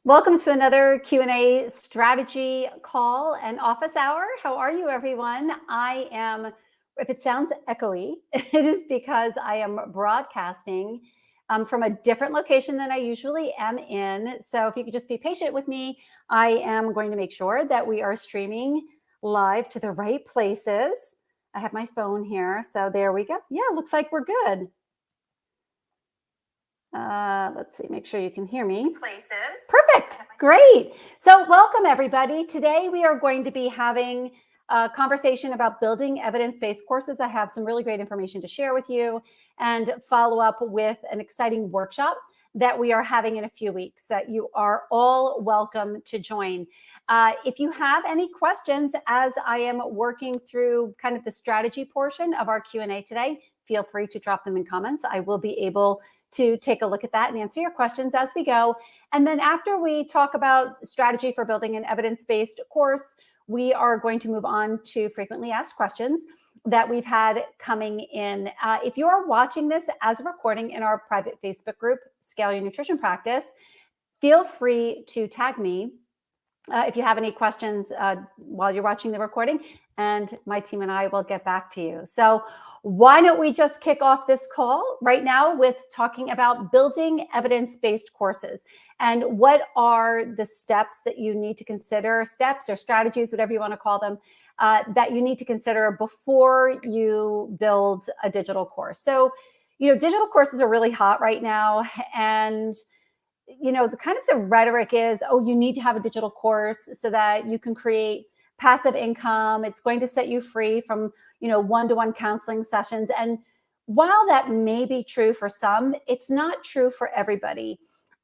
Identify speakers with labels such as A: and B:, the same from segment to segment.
A: Welcome to another Q&A strategy call and office hour. How are you, everyone? I am, if it sounds echoey, it is because I am broadcasting from a different location than I usually am in. So if you could just be patient with me, I am going to make sure that we are streaming live to the right places. I have my phone here, so there we go. Yeah, looks like we're good. Let's see, make sure you can hear me.
B: Places.
A: Perfect. Great. So welcome, everybody. Today we are going to be having a conversation about building evidence-based courses. I have some really great information to share with you and follow up with an exciting workshop that we are having in a few weeks that you are all welcome to join. If you have any questions as I am working through kind of the strategy portion of our Q&A today, feel free to drop them in comments. I will be able to take a look at that and answer your questions as we go. And then after we talk about strategy for building an evidence-based course, we are going to move on to frequently asked questions that we've had coming in. If you are watching this as a recording in our private Facebook group, Scale Your Nutrition Practice, feel free to tag me if you have any questions while you're watching the recording, and my team and I will get back to you. So why don't we just kick off this call right now with talking about building evidence-based courses and what are the steps that you need to consider, steps or strategies, whatever you want to call them, that you need to consider before you build a digital course. So, digital courses are really hot right now, and the kind of the rhetoric is, oh, you need to have a digital course so that you can create passive income. It's going to set you free from, one-to-one counseling sessions. And while that may be true for some, it's not true for everybody.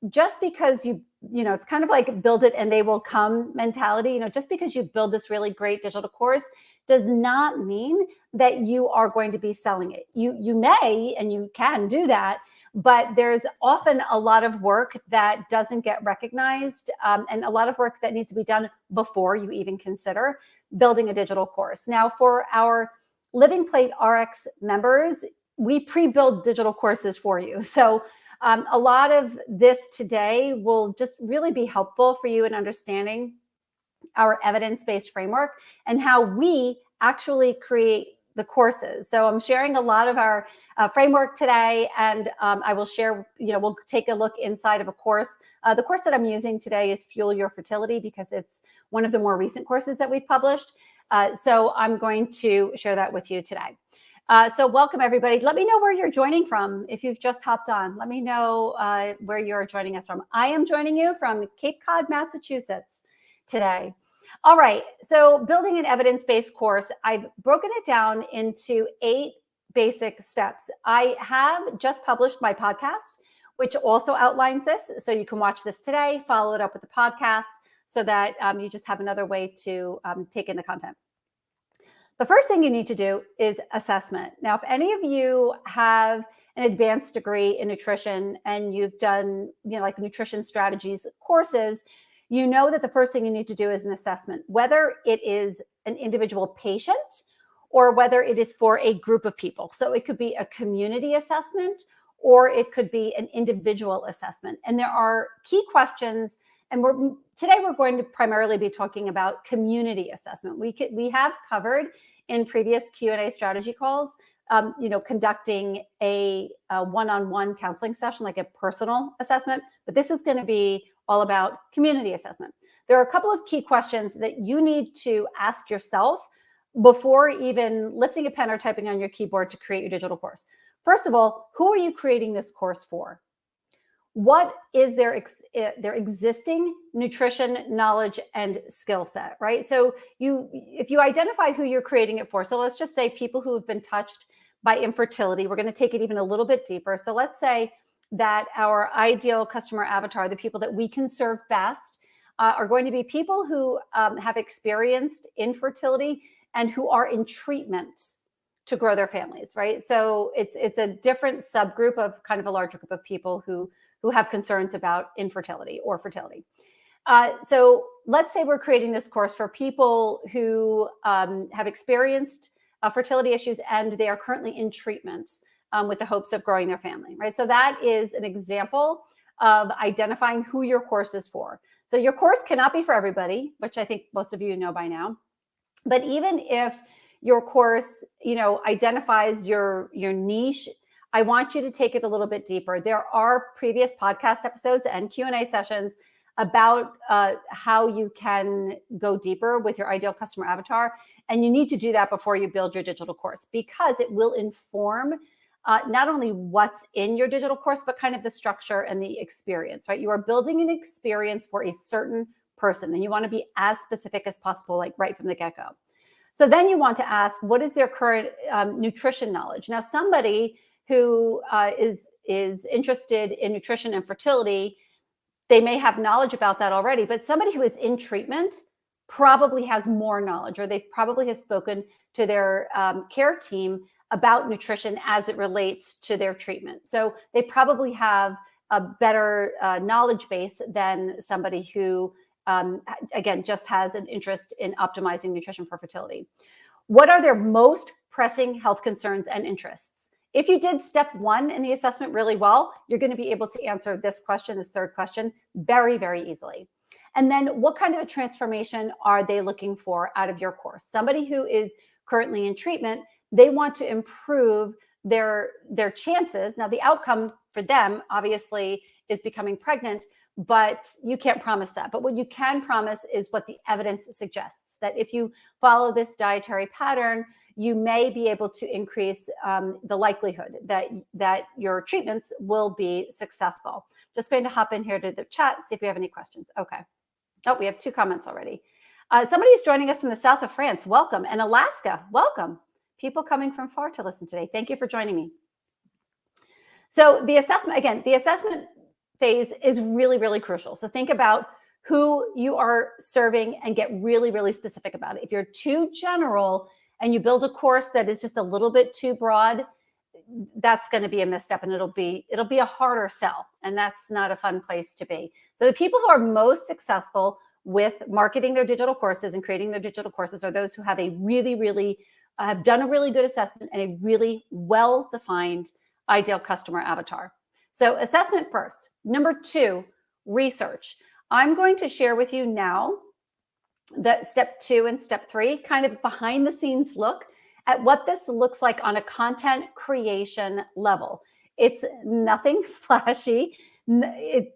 A: Just because it's kind of like build it and they will come mentality. Just because you build this really great digital course does not mean that you are going to be selling it. You may, and you can do that, but there's often a lot of work that doesn't get recognized and a lot of work that needs to be done before you even consider building a digital course. Now, for our Living Plate RX members, we pre-build digital courses for you. So a lot of this today will just really be helpful for you in understanding our evidence-based framework and how we actually create the courses. So I'm sharing a lot of our framework today, and I will share, we'll take a look inside of a course. The course that I'm using today is Fuel Your Fertility because it's one of the more recent courses that we've published. So I'm going to share that with you today. So welcome, everybody. Let me know where you're joining from. If you've just hopped on, let me know where you're joining us from. I am joining you from Cape Cod, Massachusetts today. All right, so building an evidence-based course, I've broken it down into 8 basic steps. I have just published my podcast, which also outlines this. So you can watch this today, follow it up with the podcast so that you just have another way to take in the content. The first thing you need to do is assessment. Now, if any of you have an advanced degree in nutrition and you've done, like nutrition strategies courses, you know that the first thing you need to do is an assessment, whether it is an individual patient or whether it is for a group of people. So it could be a community assessment or it could be an individual assessment. And there are key questions. And today we're going to primarily be talking about community assessment. We have covered in previous Q&A strategy calls, conducting a one-on-one counseling session, like a personal assessment. But this is going to be all about community assessment. There are a couple of key questions that you need to ask yourself before even lifting a pen or typing on your keyboard to create your digital course. First of all, who are you creating this course for? What is their existing nutrition knowledge and skill set, right? So if you identify who you're creating it for, so let's just say people who have been touched by infertility, we're going to take it even a little bit deeper. So let's say that our ideal customer avatar, the people that we can serve best, are going to be people who have experienced infertility and who are in treatment to grow their families, right? So it's a different subgroup of kind of a larger group of people who have concerns about infertility or fertility. So let's say we're creating this course for people who have experienced fertility issues and they are currently in treatment with the hopes of growing their family, right? So that is an example of identifying who your course is for. So your course cannot be for everybody, which I think most of you know by now. But even if your course, identifies your niche, I want you to take it a little bit deeper. There are previous podcast episodes and Q&A sessions about how you can go deeper with your ideal customer avatar. And you need to do that before you build your digital course, because it will inform not only what's in your digital course, but kind of the structure and the experience, right? You are building an experience for a certain person, and you want to be as specific as possible, like right from the get-go. So then you want to ask, what is their current nutrition knowledge? Now, somebody who is interested in nutrition and fertility, they may have knowledge about that already, but somebody who is in treatment probably has more knowledge, or they probably have spoken to their care team about nutrition as it relates to their treatment. So they probably have a better knowledge base than somebody who, again, just has an interest in optimizing nutrition for fertility. What are their most pressing health concerns and interests? If you did step 1 in the assessment really well, you're going to be able to answer this question, this third question, very, very easily. And then what kind of a transformation are they looking for out of your course? Somebody who is currently in treatment, they want to improve their chances. Now, the outcome for them, obviously, is becoming pregnant, but you can't promise that. But what you can promise is what the evidence suggests, that if you follow this dietary pattern, you may be able to increase the likelihood that your treatments will be successful. Just going to hop in here to the chat, see if we have any questions. Okay. Oh, we have 2 comments already. Somebody's joining us from the south of France. Welcome. And Alaska. Welcome. People coming from far to listen today. Thank you for joining me. So the assessment, again, the assessment phase is really, really crucial. So think about who you are serving and get really, really specific about it. If you're too general and you build a course that is just a little bit too broad, that's going to be a misstep, and it'll be a harder sell, and that's not a fun place to be. So the people who are most successful with marketing their digital courses and creating their digital courses are those who have a really have done a really good assessment and a really well-defined ideal customer avatar. So assessment first. Number 2, research. I'm going to share with you now that step 2 and step 3, kind of behind the scenes look at what this looks like on a content creation level. It's nothing flashy. It's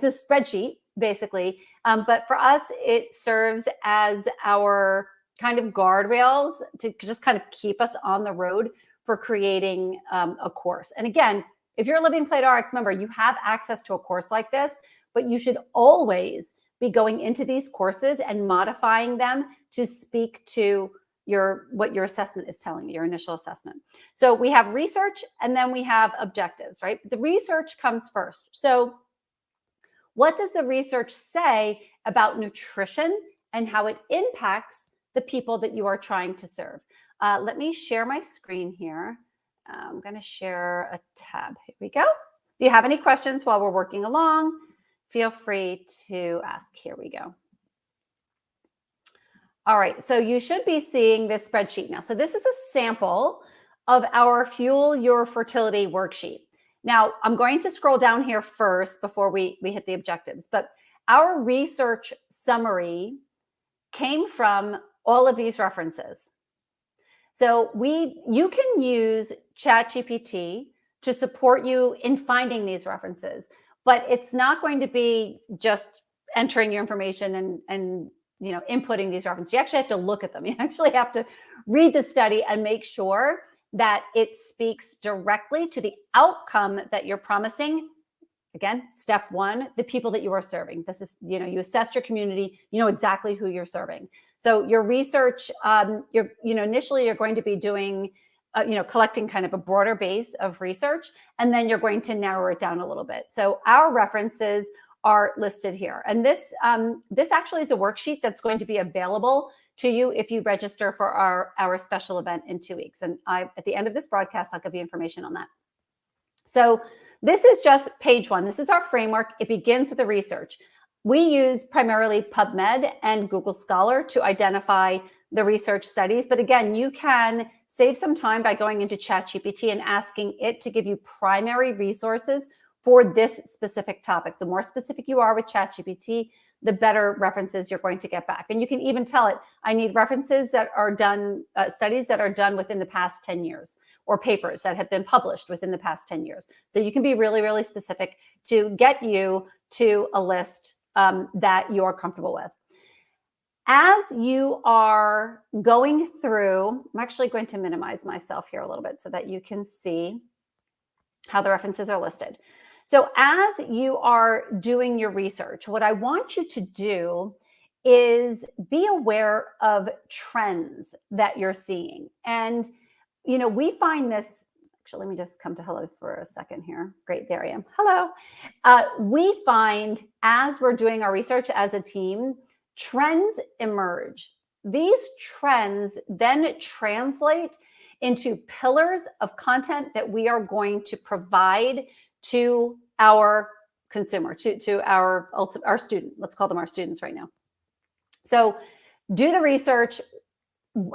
A: a spreadsheet basically. But for us, it serves as our kind of guardrails to just kind of keep us on the road for creating a course. And again, if you're a Living Plate RX member, you have access to a course like this, but you should always be going into these courses and modifying them to speak to what your assessment is telling you, your initial assessment. So we have research, and then we have objectives, right? The research comes first. So what does the research say about nutrition and how it impacts the people that you are trying to serve? Let me share my screen here. I'm going to share a tab. Here we go. If you have any questions while we're working along, feel free to ask. Here we go. All right, so you should be seeing this spreadsheet now. So this is a sample of our Fuel Your Fertility worksheet. Now, I'm going to scroll down here first before we hit the objectives, but our research summary came from all of these references. So you can use ChatGPT to support you in finding these references, but it's not going to be just entering your information and inputting these references. You actually have to look at them. You actually have to read the study and make sure that it speaks directly to the outcome that you're promising. Again, step 1, the people that you are serving. This is, you assess your community, you know exactly who you're serving. So your research, initially you're going to be doing, collecting kind of a broader base of research, and then you're going to narrow it down a little bit. So our references are listed here. And this actually is a worksheet that's going to be available to you if you register for our special event in 2 weeks. And at the end of this broadcast, I'll give you information on that. So this is just page 1. This is our framework. It begins with the research. We use primarily PubMed and Google Scholar to identify the research studies. But again, you can save some time by going into ChatGPT and asking it to give you primary resources for this specific topic. The more specific you are with ChatGPT, the better references you're going to get back. And you can even tell it, I need references that are done, studies that are done within the past 10 years, or papers that have been published within the past 10 years. So you can be really, really specific to get you to a list that you're comfortable with. As you are going through, I'm actually going to minimize myself here a little bit so that you can see how the references are listed. So as you are doing your research, what I want you to do is be aware of trends that you're seeing. And, you know, we find this, actually, let me just come to hello for a second here. Great, there I am. Hello. We find as we're doing our research as a team, trends emerge. These trends then translate into pillars of content that we are going to provide to our consumer, to our student. Let's call them our students right now. So do the research.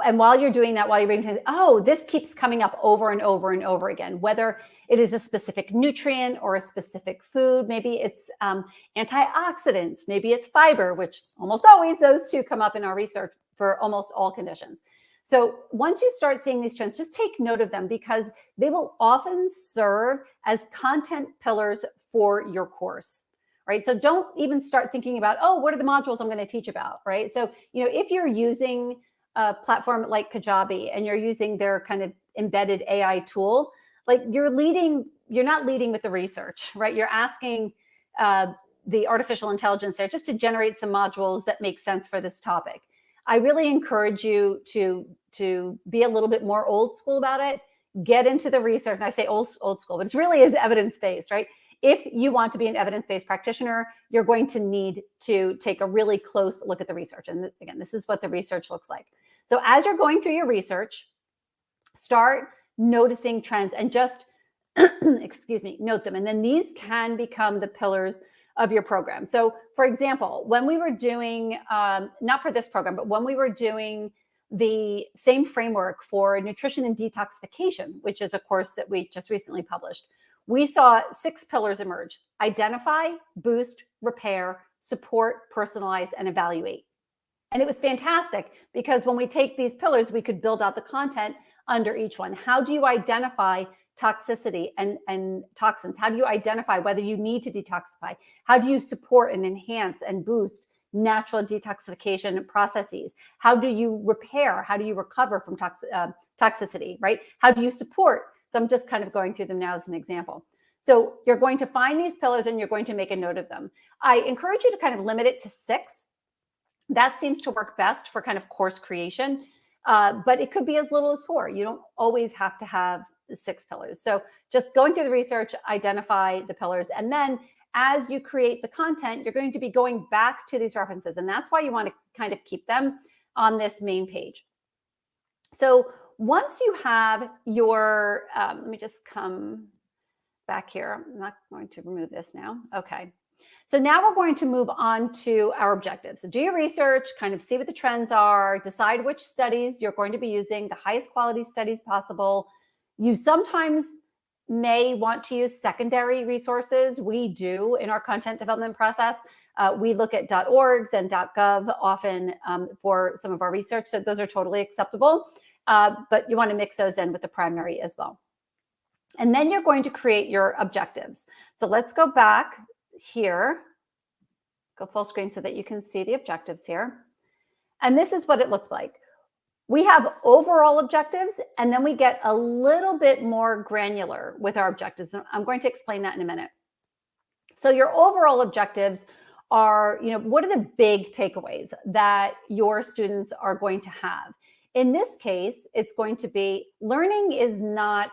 A: And while you're doing that, while you're reading, oh, this keeps coming up over and over and over again, whether it is a specific nutrient or a specific food, maybe it's antioxidants, maybe it's fiber, which almost always those two come up in our research for almost all conditions. So once you start seeing these trends, just take note of them because they will often serve as content pillars for your course, right? So don't even start thinking about, oh, what are the modules I'm going to teach about, right? So, you know, if you're using a platform like Kajabi and you're using their kind of embedded AI tool, like you're not leading with the research, right? You're asking the artificial intelligence there just to generate some modules that make sense for this topic. I really encourage you to be a little bit more old school about it. Get into the research. And I say old school, but it really is evidence-based, right? If you want to be an evidence-based practitioner, you're going to need to take a really close look at the research. And again, this is what the research looks like. So as you're going through your research, start noticing trends and just, excuse me, note them. And then these can become the pillars of your program. So for example, when we were doing, not for this program, but when we were doing the same framework for nutrition and detoxification, which is a course that we just recently published, we saw 6 pillars emerge: identify, boost, repair, support, personalize, and evaluate. And it was fantastic because when we take these pillars, we could build out the content under each one. How do you identify toxicity and toxins? How do you identify whether you need to detoxify? How do you support and enhance and boost natural detoxification processes? How do you repair? How do you recover from toxicity, right? How do you support? So I'm just kind of going through them now as an example. So you're going to find these pillars and you're going to make a note of them. I encourage you to kind of limit it to 6. That seems to work best for kind of course creation, but it could be as little as 4. You don't always have to have 6 pillars. So just going through the research, identify the pillars, and then as you create the content, you're going to be going back to these references. And that's why you want to kind of keep them on this main page. So once you have your, let me just come back here. I'm not going to remove this now. Okay. So now we're going to move on to our objectives. So do your research, kind of see what the trends are, decide which studies you're going to be using, the highest quality studies possible. You sometimes may want to use secondary resources. We do in our content development process. We look at .orgs and .gov often for some of our research. So those are totally acceptable, but you want to mix those in with the primary as well. And then you're going to create your objectives. So let's go back here, go full screen so that you can see the objectives here. And this is what it looks like. We have overall objectives, and then we get a little bit more granular with our objectives. I'm going to explain that in a minute. So your overall objectives are, what are the big takeaways that your students are going to have? In this case, it's going to be learning is not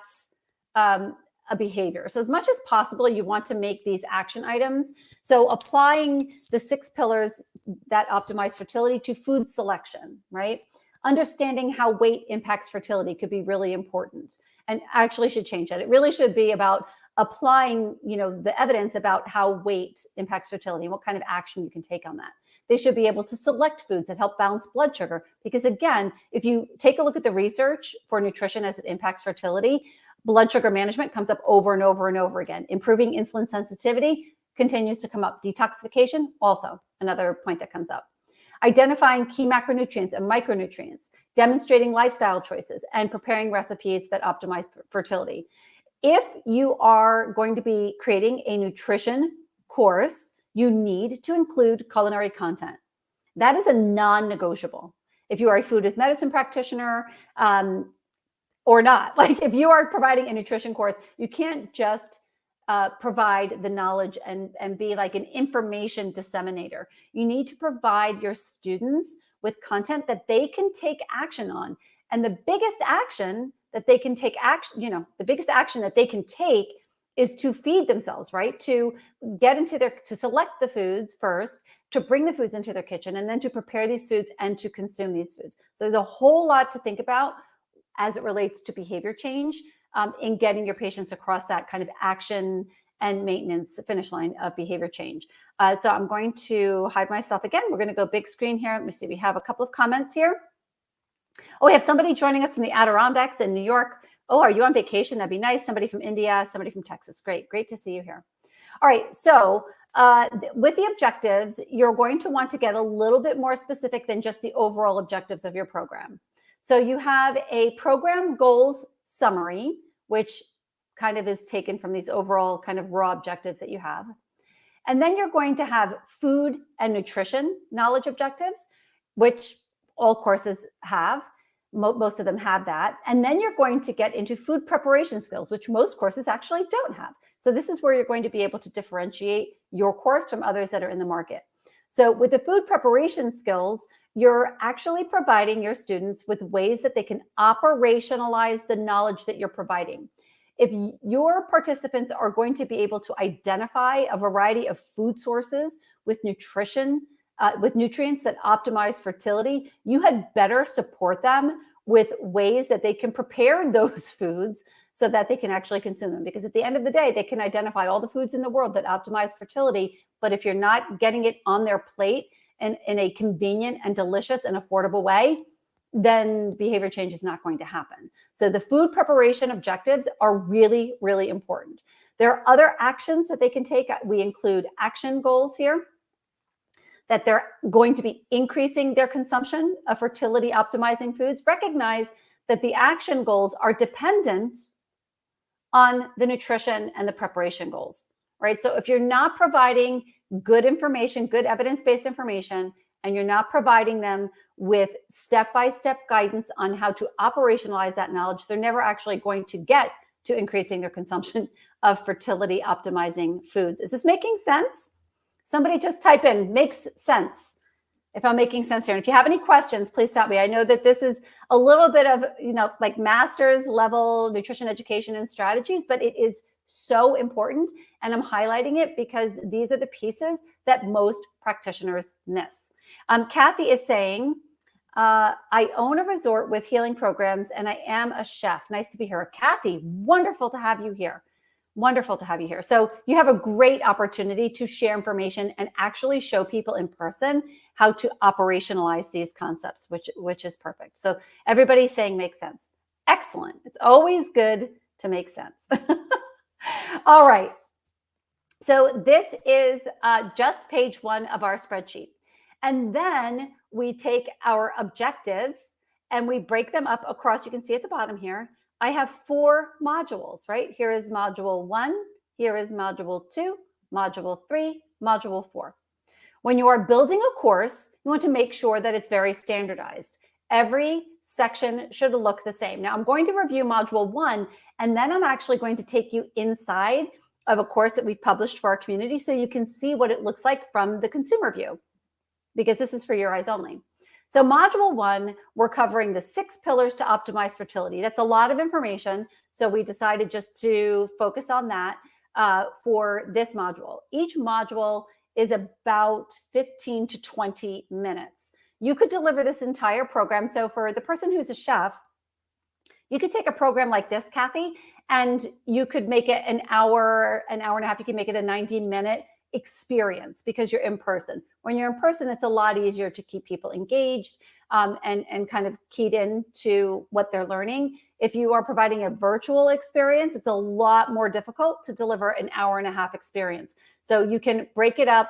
A: a behavior. So as much as possible, you want to make these action items. So applying the 6 pillars that optimize fertility to food selection, right? Understanding how weight impacts fertility could be really important, and actually should change that. It really should be about applying, the evidence about how weight impacts fertility and what kind of action you can take on that. They should be able to select foods that help balance blood sugar, because again, if you take a look at the research for nutrition as it impacts fertility, Blood sugar management comes up over and over and over again. Improving insulin sensitivity continues to come up. Detoxification, also another point that comes up. Identifying key macronutrients and micronutrients, demonstrating lifestyle choices, and preparing recipes that optimize fertility. If you are going to be creating a nutrition course, you need to include culinary content. That is a non-negotiable. If you are a food as medicine practitioner or not, like if you are providing a nutrition course, you can't just provide the knowledge and be like an information disseminator. You need to provide your students with content that they can take action on. And the biggest action that they can take the biggest action that they can take is to feed themselves, right? To get into to select the foods first, to bring the foods into their kitchen, and then to prepare these foods and to consume these foods. So there's a whole lot to think about as it relates to behavior change in getting your patients across that kind of action and maintenance finish line of behavior change. So I'm going to hide myself again. We're going to go big screen here. Let me see. We have a couple of comments here. Oh, we have somebody joining us from the Adirondacks in New York. Oh, are you on vacation? That'd be nice. Somebody from India, somebody from Texas. Great. Great to see you here. All right. So with the objectives, you're going to want to get a little bit more specific than just the overall objectives of your program. So you have a program goals summary, which kind of is taken from these overall kind of raw objectives that you have. And then you're going to have food and nutrition knowledge objectives, which all courses have. Most of them have that. And then you're going to get into food preparation skills, which most courses actually don't have. So this is where you're going to be able to differentiate your course from others that are in the market. So with the food preparation skills, you're actually providing your students with ways that they can operationalize the knowledge that you're providing. If your participants are going to be able to identify a variety of food sources with nutrition, with nutrients that optimize fertility, you had better support them with ways that they can prepare those foods so that they can actually consume them. Because at the end of the day, they can identify all the foods in the world that optimize fertility, but if you're not getting it on their plate in a convenient and delicious and affordable way, then behavior change is not going to happen. So the food preparation objectives are really, really important. There are other actions that they can take. We include action goals here, that they're going to be increasing their consumption of fertility optimizing foods. Recognize that the action goals are dependent on the nutrition and the preparation goals, right? So if you're not providing good information, good evidence-based information, and you're not providing them with step-by-step guidance on how to operationalize that knowledge, they're never actually going to get to increasing their consumption of fertility optimizing foods. Is this making sense? Somebody just type in, makes sense, if I'm making sense here. And if you have any questions, please stop me. I know that this is a little bit of, like master's level nutrition education and strategies, but it is so important. And I'm highlighting it because these are the pieces that most practitioners miss. Kathy is saying, I own a resort with healing programs and I am a chef. Nice to be here. Kathy, wonderful to have you here. Wonderful to have you here. So you have a great opportunity to share information and actually show people in person how to operationalize these concepts, which is perfect. So everybody's saying makes sense. Excellent. It's always good to make sense. All right. So this is just page 1 of our spreadsheet. And then we take our objectives and we break them up across, you can see at the bottom here, I have 4 modules, right? Here is module 1, here is module 2, module 3, module 4. When you are building a course, you want to make sure that it's very standardized. Every section should look the same. Now I'm going to review module 1, and then I'm actually going to take you inside of a course that we've published for our community so you can see what it looks like from the consumer view, because this is for your eyes only. So module 1, we're covering the 6 pillars to optimize fertility. That's a lot of information. So we decided just to focus on that for this module. Each module is about 15 to 20 minutes. You could deliver this entire program. So for the person who's a chef, you could take a program like this, Kathy, and you could make it an hour and a half. You can make it a 90-minute experience because you're in person. When you're in person, it's a lot easier to keep people engaged. and kind of keyed into what they're learning. If you are providing a virtual experience, it's a lot more difficult to deliver an hour and a half experience. So you can break it up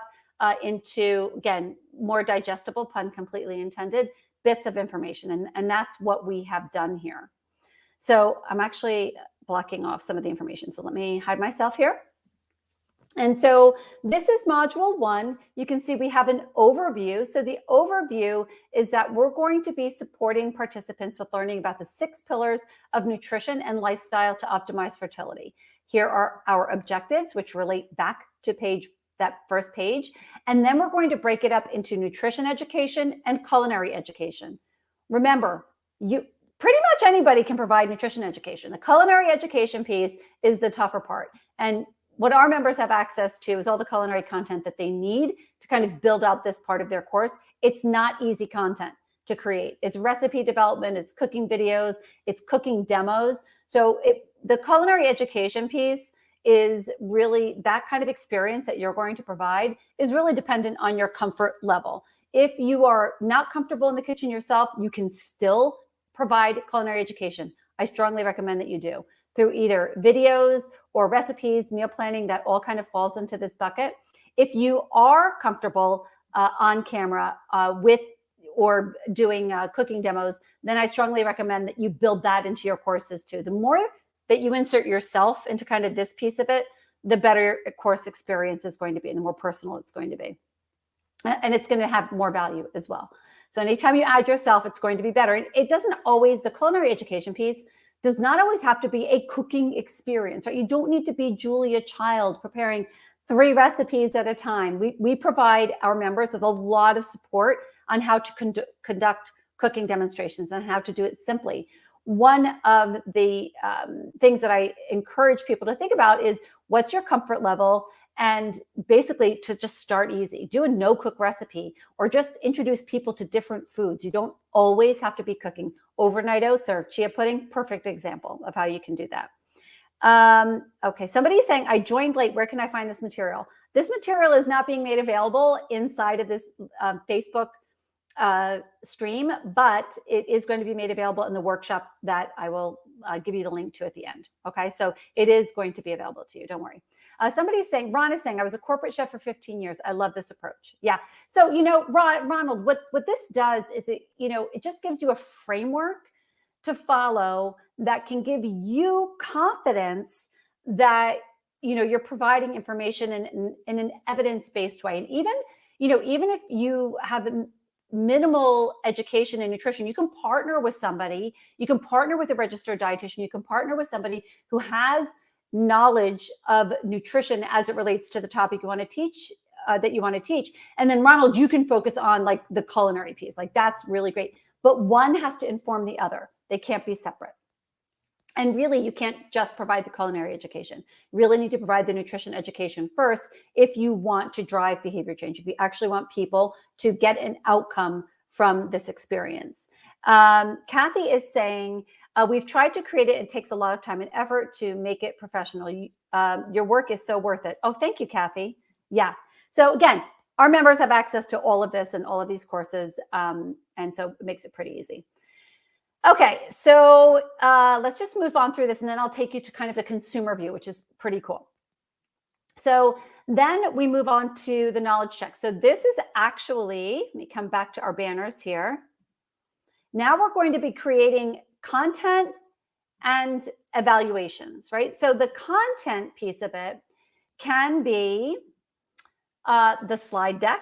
A: into, again, more digestible, pun completely intended, bits of information. And that's what we have done here. So I'm actually blocking off some of the information. So let me hide myself here. And so this is module 1. You can see we have an overview. So the overview is that we're going to be supporting participants with learning about the 6 pillars of nutrition and lifestyle to optimize fertility. Here are our objectives, which relate back to that first page. And then we're going to break it up into nutrition education and culinary education. Remember, pretty much anybody can provide nutrition education. The culinary education piece is the tougher part. And what our members have access to is all the culinary content that they need to kind of build out this part of their course. It's not easy content to create. It's recipe development, it's cooking videos, it's cooking demos. So the culinary education piece is really that kind of experience that you're going to provide is really dependent on your comfort level. If you are not comfortable in the kitchen yourself, you can still provide culinary education. I strongly recommend that you do through either videos or recipes, meal planning, that all kind of falls into this bucket. If you are comfortable on camera with or doing cooking demos, then I strongly recommend that you build that into your courses too. The more that you insert yourself into kind of this piece of it, the better course experience is going to be and the more personal it's going to be. And it's going to have more value as well. So anytime you add yourself, it's going to be better. And it doesn't always, the culinary education piece does not always have to be a cooking experience, right? You don't need to be Julia Child preparing 3 recipes at a time. We provide our members with a lot of support on how to conduct cooking demonstrations and how to do it simply. One of the things that I encourage people to think about is what's your comfort level, and basically to just start easy. Do a no-cook recipe or just introduce people to different foods. You don't always have to be cooking. Overnight oats or chia pudding, perfect example of how you can do that. Okay, somebody's saying, I joined late. Where can I find this material? This material is not being made available inside of this Facebook stream, but it is going to be made available in the workshop that I will give you the link to at the end. Okay, so it is going to be available to you. Don't worry. Somebody's saying, Ron is saying, I was a corporate chef for 15 years. I love this approach. Yeah. So, Ronald, what this does is it just gives you a framework to follow that can give you confidence that, you're providing information in an evidence-based way. And even if you have minimal education in nutrition, you can partner with somebody, you can partner with a registered dietitian, you can partner with somebody who has knowledge of nutrition as it relates to the topic you want to teach, And then Ronald, you can focus on like the culinary piece. Like that's really great. But one has to inform the other. They can't be separate. And really, you can't just provide the culinary education. You really need to provide the nutrition education first if you want to drive behavior change, if you actually want people to get an outcome from this experience. Kathy is saying, we've tried to create it. It takes a lot of time and effort to make it professional. Your work is so worth it. Oh, thank you, Kathy. Yeah. So again, our members have access to all of this and all of these courses. And so it makes it pretty easy. Okay, so let's just move on through this, and then I'll take you to kind of the consumer view, which is pretty cool. So then we move on to the knowledge check. So this is actually, let me come back to our banners here. Now we're going to be creating content and evaluations, right? So the content piece of it can be the slide deck,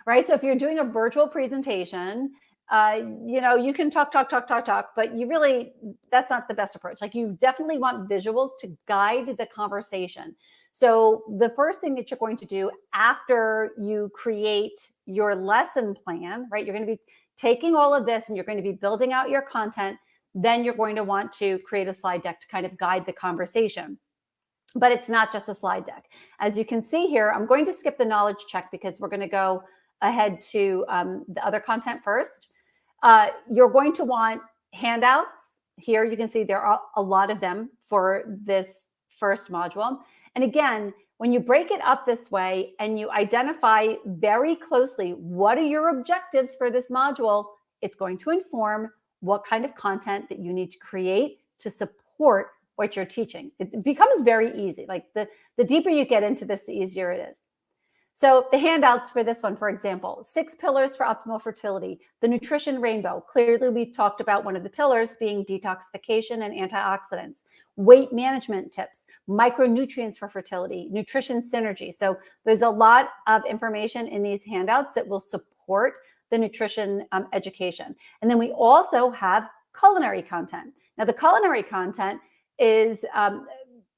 A: right? So if you're doing a virtual presentation, you can talk, but that's not the best approach. Like you definitely want visuals to guide the conversation. So the first thing that you're going to do after you create your lesson plan, right? You're going to be taking all of this and you're going to be building out your content. Then you're going to want to create a slide deck to kind of guide the conversation. But it's not just a slide deck. As you can see here, I'm going to skip the knowledge check because we're going to go ahead to the other content first. You're going to want handouts. Here you can see there are a lot of them for this first module. And again, when you break it up this way and you identify very closely what are your objectives for this module, it's going to inform what kind of content that you need to create to support what you're teaching. It becomes very easy. Like the deeper you get into this, the easier it is. So the handouts for this one, for example, 6 pillars for optimal fertility, the nutrition rainbow. Clearly, we've talked about one of the pillars being detoxification and antioxidants, weight management tips, micronutrients for fertility, nutrition synergy. So there's a lot of information in these handouts that will support the nutrition education. And then we also have culinary content. Now, the culinary content is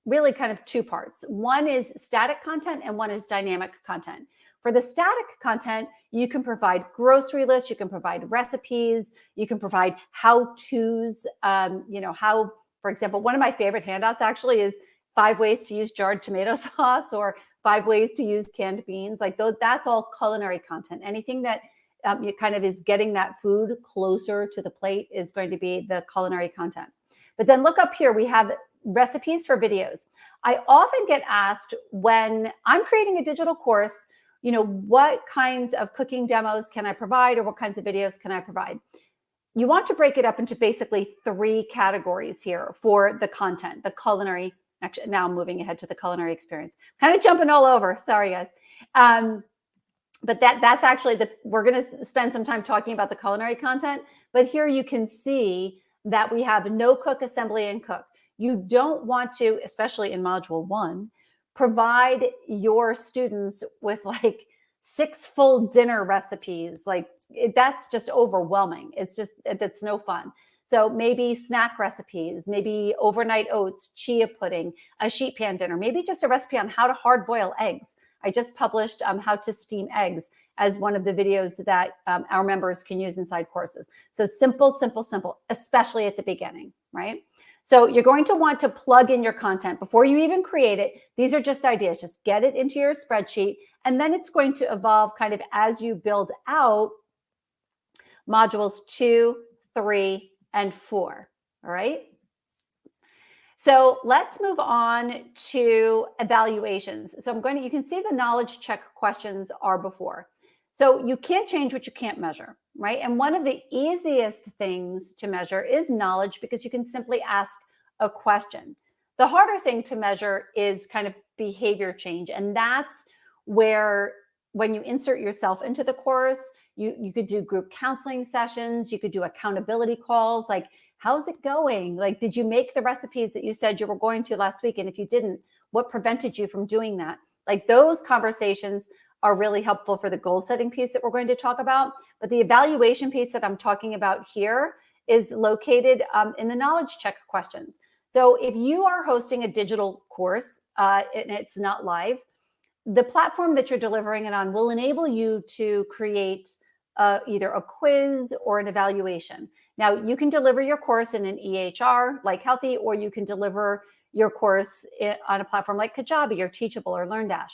A: really kind of 2 parts. One is static content and one is dynamic content. For the static content, you can provide grocery lists, you can provide recipes, you can provide how-tos, how, for example, one of my favorite handouts actually is 5 ways to use jarred tomato sauce or 5 ways to use canned beans. Like that's all culinary content. Anything that it kind of is getting that food closer to the plate is going to be the culinary content. But then look up here, we have recipes for videos. I often get asked when I'm creating a digital course, what kinds of cooking demos can I provide or what kinds of videos can I provide? You want to break it up into basically 3 categories here for the content, the culinary. Actually, now I'm moving ahead to the culinary experience. Kind of jumping all over. Sorry, guys. But that's actually we're going to spend some time talking about the culinary content. But here you can see that we have no cook, assembly, and cook. You don't want to, especially in module 1, provide your students with like 6 full dinner recipes. Like that's just overwhelming. That's no fun. So maybe snack recipes, maybe overnight oats, chia pudding, a sheet pan dinner, maybe just a recipe on how to hard boil eggs. I just published how to steam eggs as one of the videos that our members can use inside courses. So simple, simple, simple, especially at the beginning, right? So you're going to want to plug in your content before you even create it. These are just ideas. Just get it into your spreadsheet, and then it's going to evolve kind of as you build out modules 2, 3, and 4. All right. So let's move on to evaluations. So you can see the knowledge check questions are before. So you can't change what you can't measure, right? And one of the easiest things to measure is knowledge because you can simply ask a question. The harder thing to measure is kind of behavior change. And that's where when you insert yourself into the course, you could do group counseling sessions, you could do accountability calls, like, how's it going? Like, did you make the recipes that you said you were going to last week? And if you didn't, what prevented you from doing that? Like those conversations are really helpful for the goal setting piece that we're going to talk about. But the evaluation piece that I'm talking about here is located in the knowledge check questions. So if you are hosting a digital course and it's not live, the platform that you're delivering it on will enable you to create either a quiz or an evaluation. Now, you can deliver your course in an EHR like Healthy, or you can deliver your course on a platform like Kajabi or Teachable or LearnDash.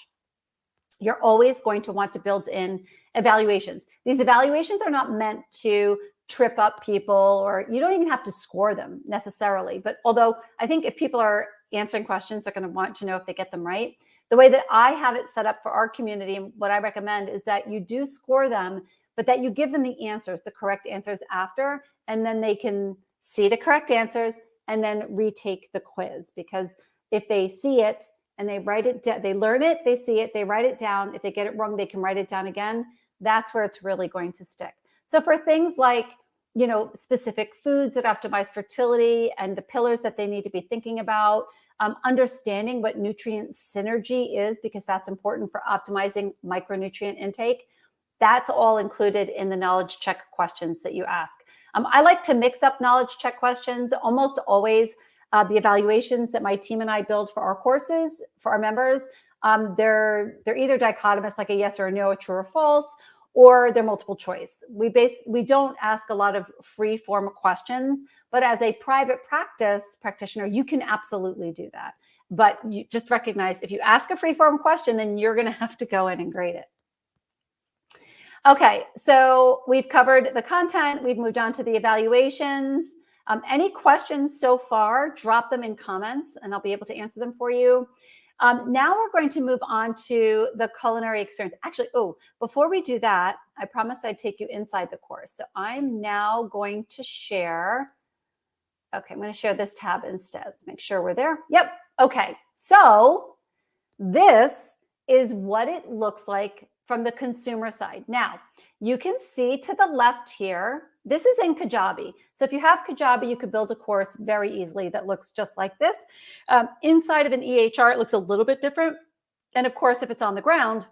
A: You're always going to want to build in evaluations. These evaluations are not meant to trip up people, or you don't even have to score them necessarily. But although I think if people are answering questions, they're going to want to know if they get them right. The way that I have it set up for our community, and what I recommend is that you do score them, but that you give them the answers, the correct answers after, and then they can see the correct answers and then retake the quiz. Because if they see it and they write it down, they learn it, they see it, they write it down. If they get it wrong, they can write it down again. That's where it's really going to stick. So for things like, specific foods that optimize fertility and the pillars that they need to be thinking about, understanding what nutrient synergy is, because that's important for optimizing micronutrient intake. That's all included in the knowledge check questions that you ask. I like to mix up knowledge check questions. Almost always the evaluations that my team and I build for our courses, for our members, they're either dichotomous, like a yes or a no, a true or false, or they're multiple choice. We don't ask a lot of free form questions, but as a private practice practitioner, you can absolutely do that. But you just recognize if you ask a free form question, then you're going to have to go in and grade it. Okay, so we've covered the content. We've moved on to the evaluations. Any questions so far, drop them in comments and I'll be able to answer them for you. Now we're going to move on to the culinary experience. Actually, before we do that, I promised I'd take you inside the course. So I'm now going to share. Okay, I'm going to share this tab instead. Let's make sure we're there. Yep. Okay. So this is what it looks like from the consumer side. Now, you can see to the left here, this is in Kajabi. So if you have Kajabi, you could build a course very easily that looks just like this. Inside of an EHR, it looks a little bit different. And of course, if it's on the ground,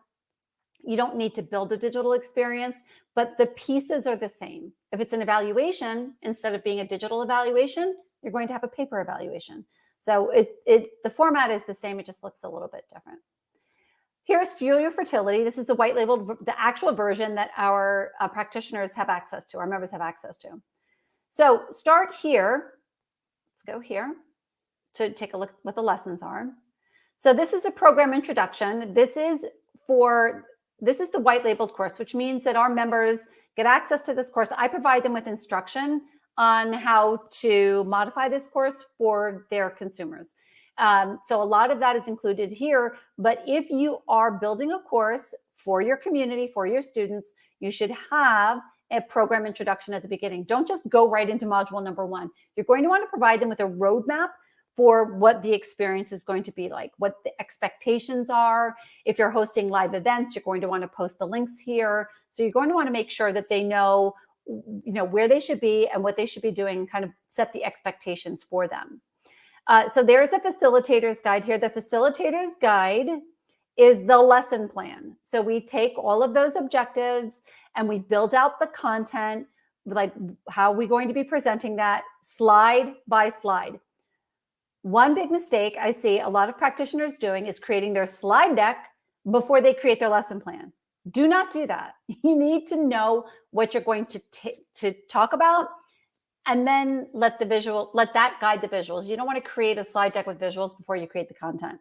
A: you don't need to build a digital experience, but the pieces are the same. If it's an evaluation, instead of being a digital evaluation, you're going to have a paper evaluation. So the format is the same, it just looks a little bit different. Here's Fuel Your Fertility. This is the white labeled, the actual version that our practitioners have access to, our members have access to. So start here. Let's go here to take a look at what the lessons are. So this is a program introduction. This is the white labeled course, which means that our members get access to this course. I provide them with instruction on how to modify this course for their consumers. So a lot of that is included here, but if you are building a course for your community, for your students, you should have a program introduction at the beginning. Don't just go right into module number 1. You're going to want to provide them with a roadmap for what the experience is going to be like, what the expectations are. If you're hosting live events, you're going to want to post the links here. So you're going to want to make sure that they know, where they should be and what they should be doing, kind of set the expectations for them. So there's a facilitator's guide here. The facilitator's guide is the lesson plan. So we take all of those objectives and we build out the content, like how are we going to be presenting that slide by slide. One big mistake I see a lot of practitioners doing is creating their slide deck before they create their lesson plan. Do not do that. You need to know what you're going to talk about, and then let that guide the visuals. You don't want to create a slide deck with visuals before you create the content,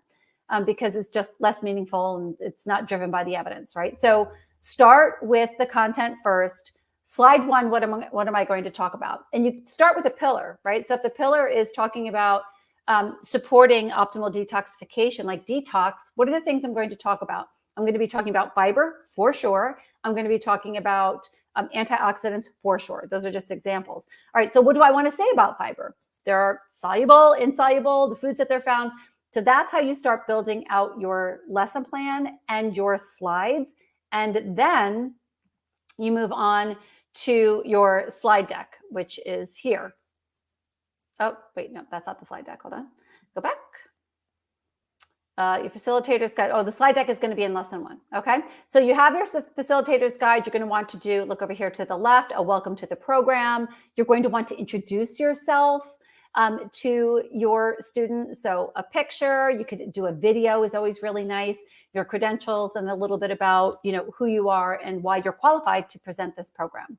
A: because it's just less meaningful and it's not driven by the evidence, right? So start with the content first. Slide 1, what am I going to talk about? And you start with a pillar, right? So if the pillar is talking about supporting optimal detoxification, like detox, what are the things I'm going to talk about? I'm going to be talking about fiber for sure. I'm going to be talking about antioxidants for sure. Those are just examples. All right. So what do I want to say about fiber? There are soluble, insoluble, the foods that they're found. So that's how you start building out your lesson plan and your slides. And then you move on to your slide deck, which is here. Oh, wait, no, that's not the slide deck. Hold on. Go back. Your facilitator's guide. Oh, the slide deck is going to be in lesson 1. Okay. So you have your facilitator's guide. You're going to want to look over here to the left, a welcome to the program. You're going to want to introduce yourself to your student. So a picture, you could do a video is always really nice. Your credentials and a little bit about, who you are and why you're qualified to present this program.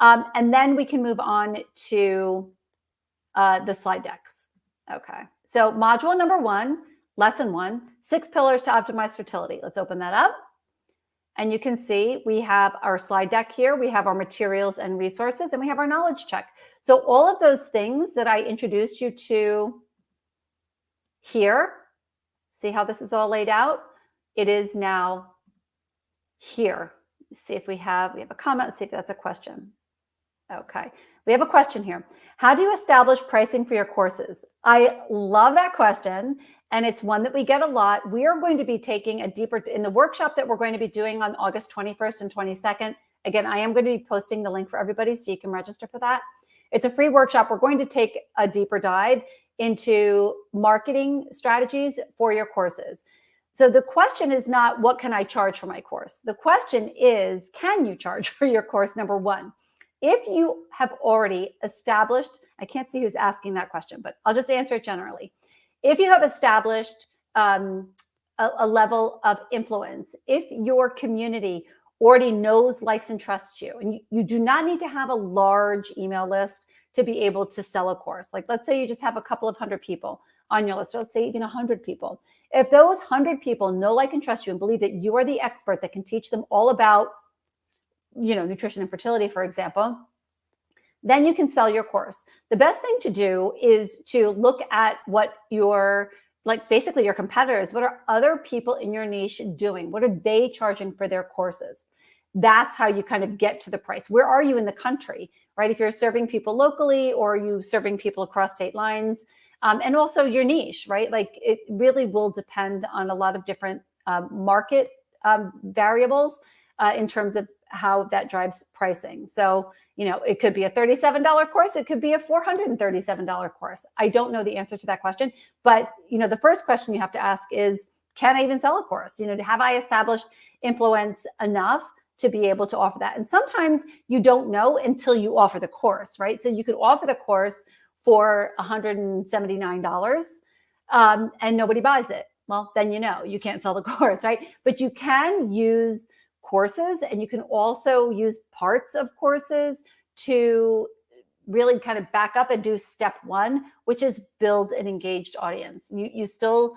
A: And then we can move on to the slide decks. Okay. So module number 1, lesson 1, 6 pillars to optimize fertility. Let's open that up. And you can see we have our slide deck here. We have our materials and resources, and we have our knowledge check. So all of those things that I introduced you to here, see how this is all laid out? It is now here. Let's see if we have a comment. Let's see if that's a question. Okay, we have a question here. How do you establish pricing for your courses? I love that question, and it's one that we get a lot. We are going to be taking a deeper, in the workshop that we're going to be doing on August 21st and 22nd. Again, I am going to be posting the link for everybody so you can register for that. It's a free workshop. We're going to take a deeper dive into marketing strategies for your courses. So the question is not, what can I charge for my course? The question is, can you charge for your course, number 1? If you have already established, I can't see who's asking that question, but I'll just answer it generally. If you have established a level of influence, if your community already knows, likes, and trusts you, and you do not need to have a large email list to be able to sell a course. Like, let's say you just have a couple of hundred people on your list, or let's say even 100 people. If those 100 people know, like, and trust you and believe that you are the expert that can teach them all about nutrition and fertility, for example, then you can sell your course. The best thing to do is to look at what your like basically your competitors. What are other people in your niche doing? What are they charging for their courses? That's how you kind of get to the price. Where are you in the country, right? If you're serving people locally or you serving people across state lines, and also your niche, right? Like it really will depend on a lot of different market variables in terms of how that drives pricing. So, it could be a $37 course. It could be a $437 course. I don't know the answer to that question, but, the first question you have to ask is, can I even sell a course? Have I established influence enough to be able to offer that? And sometimes you don't know until you offer the course, right? So you could offer the course for $179 and nobody buys it. Well, then you can't sell the course, right? But you can use courses, and you can also use parts of courses to really kind of back up and do step one, which is build an engaged audience. You still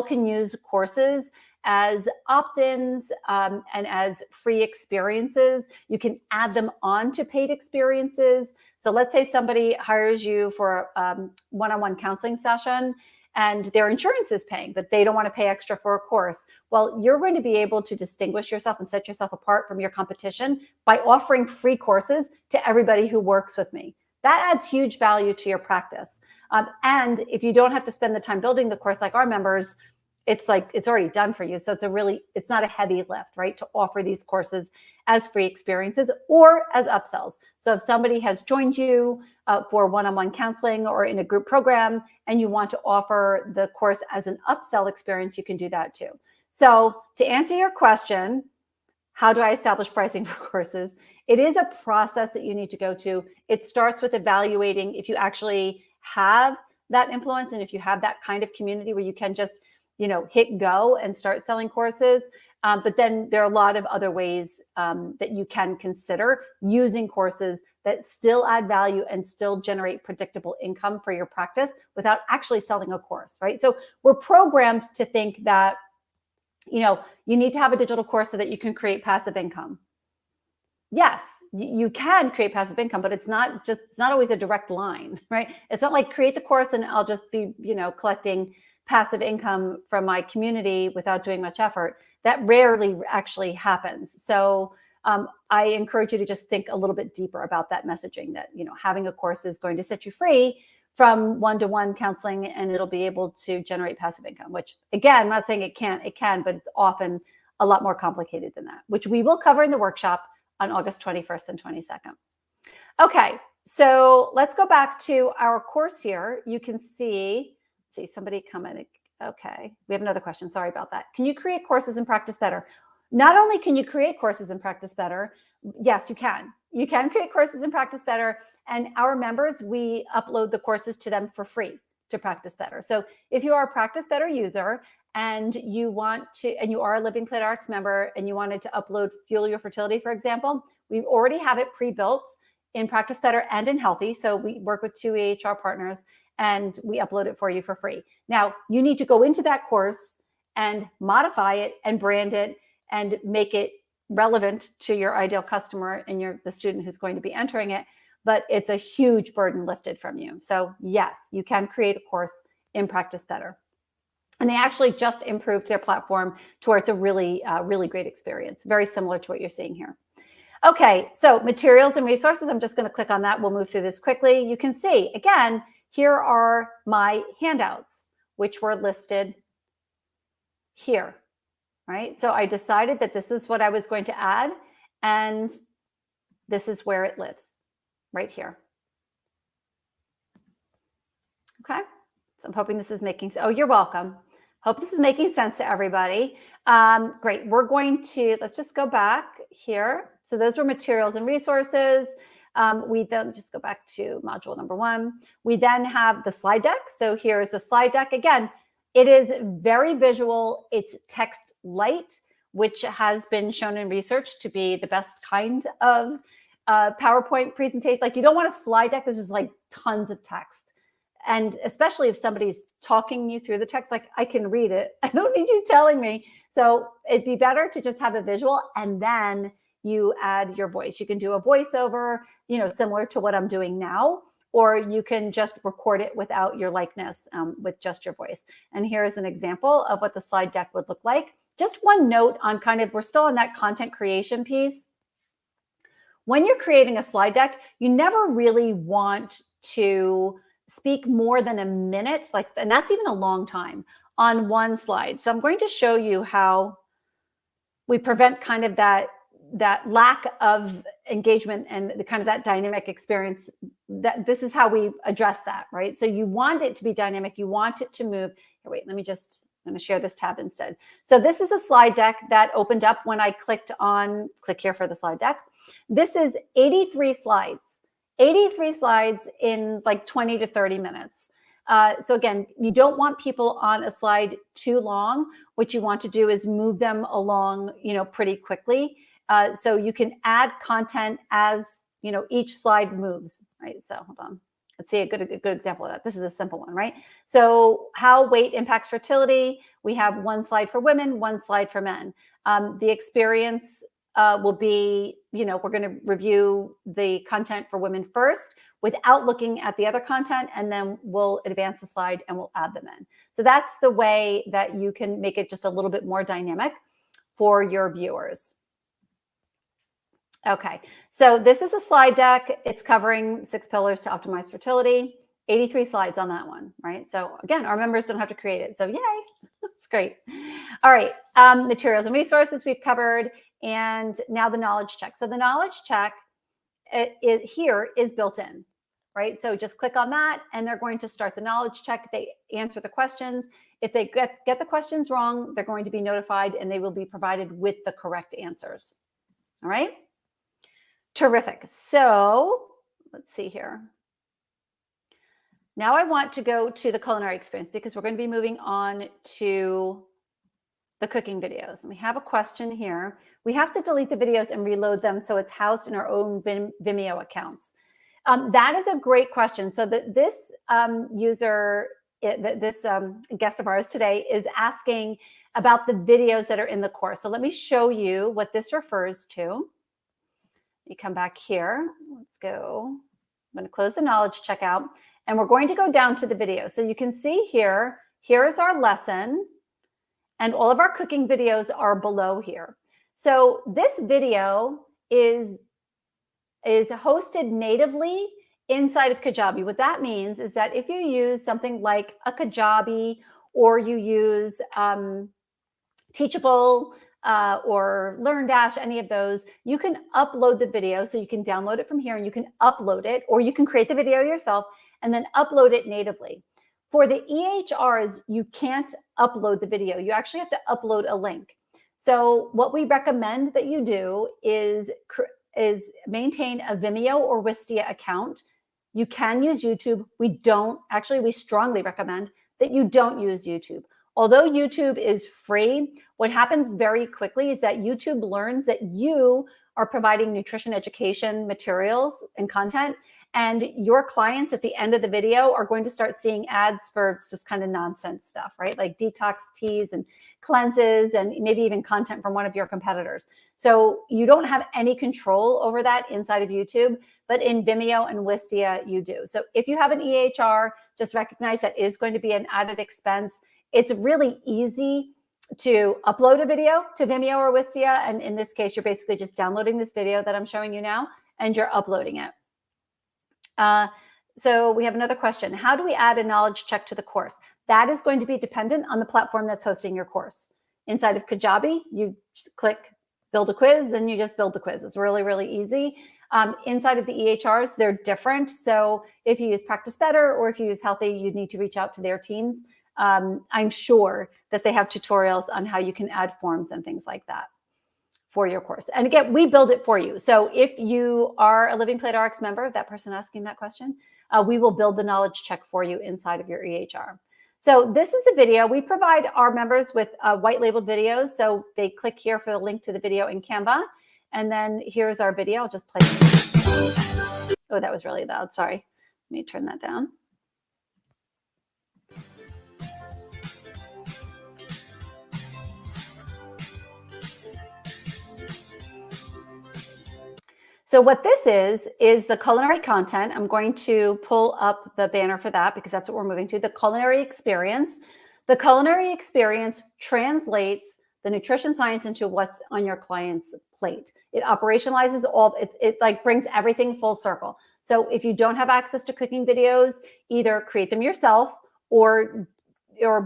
A: can use courses as opt-ins and as free experiences. You can add them on to paid experiences. So let's say somebody hires you for a one-on-one counseling session and their insurance is paying, but they don't want to pay extra for a course. Well, you're going to be able to distinguish yourself and set yourself apart from your competition by offering free courses to everybody who works with me. That adds huge value to your practice. And if you don't have to spend the time building the course like our members, it's already done for you. So it's not a heavy lift, right? To offer these courses as free experiences or as upsells. So if somebody has joined you for one-on-one counseling or in a group program, and you want to offer the course as an upsell experience, you can do that too. So to answer your question, how do I establish pricing for courses? It is a process that you need to go to. It starts with evaluating if you actually have that influence and if you have that kind of community where you can just hit go and start selling courses. But then there are a lot of other ways that you can consider using courses that still add value and still generate predictable income for your practice without actually selling a course, right? So we're programmed to think that, you need to have a digital course so that you can create passive income. Yes, you can create passive income, but it's not always a direct line, right? It's not like create the course and I'll just be, collecting passive income from my community without doing much effort. That rarely actually happens. So I encourage you to just think a little bit deeper about that messaging, that having a course is going to set you free from one-to-one counseling, and it'll be able to generate passive income, which again, I'm not saying it can, but it's often a lot more complicated than that, which we will cover in the workshop on August 21st and 22nd. Okay, so let's go back to our course here. You can see somebody comment. Okay, we have another question. Sorry about that. Can you create courses and practice better? Not only can you create courses and practice better, yes, you can. You can create courses and practice better. And our members, we upload the courses to them for free to practice better. So if you are a Practice Better user and you are a Living Play RX member and you wanted to upload Fuel Your Fertility, for example, we already have it pre-built in Practice Better and in Healthy. So we work with 2 EHR partners and we upload it for you for free. Now, you need to go into that course and modify it and brand it and make it relevant to your ideal customer and the student who's going to be entering it. But it's a huge burden lifted from you. So yes, you can create a course in Practice Better. And they actually just improved their platform towards a really, really great experience, very similar to what you're seeing here. Okay, so materials and resources, I'm just going to click on that. We'll move through this quickly. You can see, again, here are my handouts, which were listed here, right? So I decided that this is what I was going to add, and this is where it lives, right here. Okay, so I'm hoping this is making sense. Oh, you're welcome. Hope this is making sense to everybody. Great, let's just go back here. So those were materials and resources. We then just go back to module number 1. We then have the slide deck. So here's the slide deck. Again, it is very visual. It's text light, which has been shown in research to be the best kind of PowerPoint presentation. Like, you don't want a slide deck that's just like tons of text. And especially if somebody's talking you through the text, like, I can read it. I don't need you telling me. So it'd be better to just have a visual and then you add your voice. You can do a voiceover, similar to what I'm doing now, or you can just record it without your likeness, with just your voice. And here is an example of what the slide deck would look like. Just one note on we're still on that content creation piece. When you're creating a slide deck, you never really want to speak more than a minute, and that's even a long time on one slide. So I'm going to show you how we prevent kind of that lack of engagement and the kind of that dynamic experience. That this is how we address that, right? So you want it to be dynamic, you want it to move. Here, wait, I'm going to share this tab instead. So this is a slide deck that opened up when I click here for the slide deck. This is 83 slides in like 20 to 30 minutes. So again, you don't want people on a slide too long. What you want to do is move them along, pretty quickly. So you can add content as, each slide moves, right? So hold on. Let's see a good example of that. This is a simple one, right? So how weight impacts fertility. We have one slide for women, one slide for men. The experience will be, we're going to review the content for women first without looking at the other content, and then we'll advance the slide and we'll add them in. So that's the way that you can make it just a little bit more dynamic for your viewers. Okay, so this is a slide deck. It's covering 6 pillars to optimize fertility, 83 slides on that one, right? So again, our members don't have to create it. So yay, that's great. All right, materials and resources we've covered. And now the knowledge check. So the knowledge check here is built in, right? So just click on that and they're going to start the knowledge check. They answer the questions. If they get the questions wrong, they're going to be notified and they will be provided with the correct answers. All right. Terrific. So let's see here. Now I want to go to the culinary experience because we're going to be moving on to the cooking videos. And we have a question here. We have to delete the videos and reload them so it's housed in our own Vimeo accounts. That is a great question. So this user, this guest of ours today is asking about the videos that are in the course. So let me show you what this refers to. You come back here. Let's go. I'm going to close the knowledge checkout and we're going to go down to the video. So you can see here is our lesson. And all of our cooking videos are below here. So this video is hosted natively inside of Kajabi. What that means is that if you use something like a Kajabi or you use Teachable or LearnDash, any of those, you can upload the video. So you can download it from here and you can upload it, or you can create the video yourself and then upload it natively. For the EHRs, you can't upload the video. You actually have to upload a link. So what we recommend that you do is maintain a Vimeo or Wistia account. You can use YouTube. We strongly recommend that you don't use YouTube. Although YouTube is free, what happens very quickly is that YouTube learns that you are providing nutrition education materials and content, and your clients at the end of the video are going to start seeing ads for just kind of nonsense stuff, right? Like detox teas and cleanses and maybe even content from one of your competitors. So you don't have any control over that inside of YouTube, but in Vimeo and Wistia, you do. So if you have an EHR, just recognize that is going to be an added expense. It's really easy to upload a video to Vimeo or Wistia. And in this case, you're basically just downloading this video that I'm showing you now, and you're uploading it. So we have another question. How do we add a knowledge check to the course? That is going to be dependent on the platform that's hosting your course. Inside of Kajabi, you just click build a quiz and you just build the quiz. It's really, really easy. Inside of the EHRs, they're different. So if you use Practice Better or if you use Healthy, you need to reach out to their teams. I'm sure that they have tutorials on how you can add forms and things like that for your course. And again, we build it for you. So if you are a Living Plate RX member, that person asking that question, we will build the knowledge check for you inside of your EHR. So this is the video. We provide our members with white labeled videos. So they click here for the link to the video in Canva. And then here's our video. I'll just play it. Oh, that was really loud. Sorry. Let me turn that down. So what this is the culinary content. I'm going to pull up the banner for that because that's what we're moving to, the culinary experience. The culinary experience translates the nutrition science into what's on your client's plate. It operationalizes all, it like brings everything full circle. So if you don't have access to cooking videos, either create them yourself or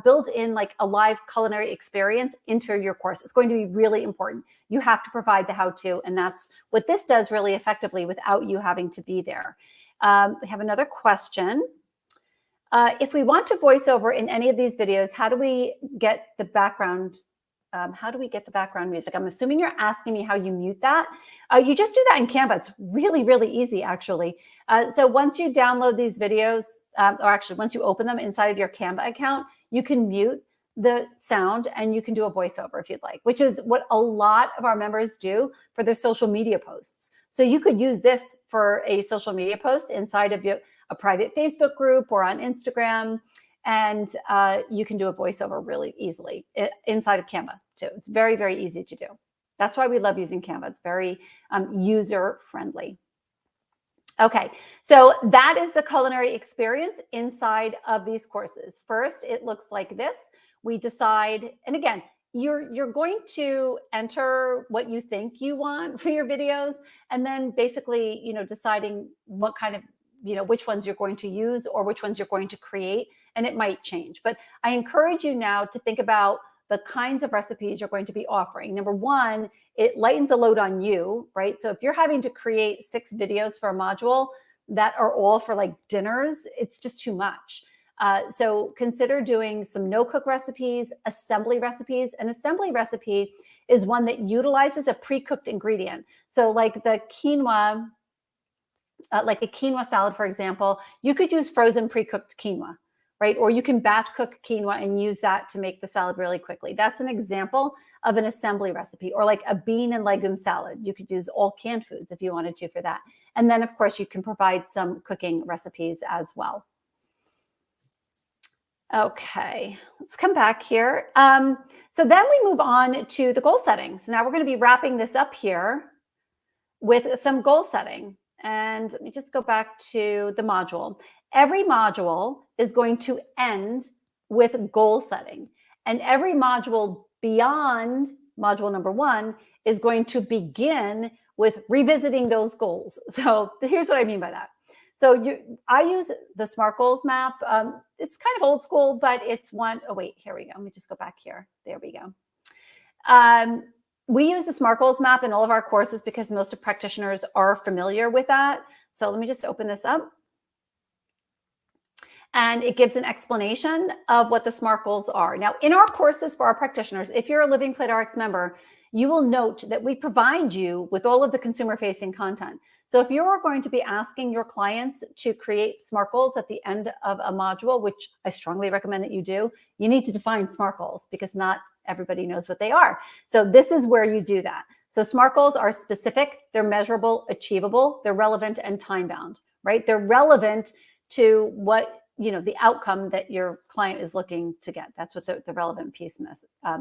A: build in like a live culinary experience into your course. It's going to be really important. You have to provide the how-to, and that's what this does really effectively without you having to be there. We have another question. If we want to voice over in any of these videos, how do we get the background? How do we get the background music? I'm assuming you're asking me how you mute that. You just do that in Canva. It's really, really easy, actually. So once you download these videos, or actually once you open them inside of your Canva account, you can mute the sound and you can do a voiceover if you'd like, which is what a lot of our members do for their social media posts. So you could use this for a social media post inside of a private Facebook group or on Instagram. And you can do a voiceover really easily inside of Canva too. It's very, very easy to do. That's why we love using Canva. It's very user friendly. Okay, so that is the culinary experience inside of these courses. First, it looks like this. We decide, and again, you're going to enter what you think you want for your videos, and then basically, deciding what kind of, which ones you're going to use or which ones you're going to create, and it might change. But I encourage you now to think about the kinds of recipes you're going to be offering. Number one, it lightens the load on you, right? So if you're having to create 6 videos for a module that are all for like dinners, it's just too much. So consider doing some no-cook recipes, assembly recipes. An assembly recipe is one that utilizes a pre-cooked ingredient. So like the quinoa, like a quinoa salad, for example, you could use frozen pre-cooked quinoa, right? Or you can batch cook quinoa and use that to make the salad really quickly. That's an example of an assembly recipe. Or like a bean and legume salad. You could use all canned foods if you wanted to for that. And then, of course, you can provide some cooking recipes as well. Okay, let's come back here. So then we move on to the goal setting. So now we're going to be wrapping this up here with some goal setting. And let me just go back to the module. Every module is going to end with goal setting. And every module beyond module number 1 is going to begin with revisiting those goals. So here's what I mean by that. So I use the SMART goals map. It's kind of old school, but it's one. Oh, wait, here we go. Let me just go back here. There we go. We use the SMART goals map in all of our courses because most of practitioners are familiar with that. So let me just open this up. And it gives an explanation of what the SMART goals are. Now, in our courses for our practitioners, if you're a Living Plate RX member, you will note that we provide you with all of the consumer-facing content. So if you're going to be asking your clients to create SMART goals at the end of a module, which I strongly recommend that you do, you need to define SMART goals because not everybody knows what they are. So this is where you do that. So SMART goals are specific, they're measurable, achievable, they're relevant, and time-bound, right? They're relevant to what the outcome that your client is looking to get. That's what the relevant piece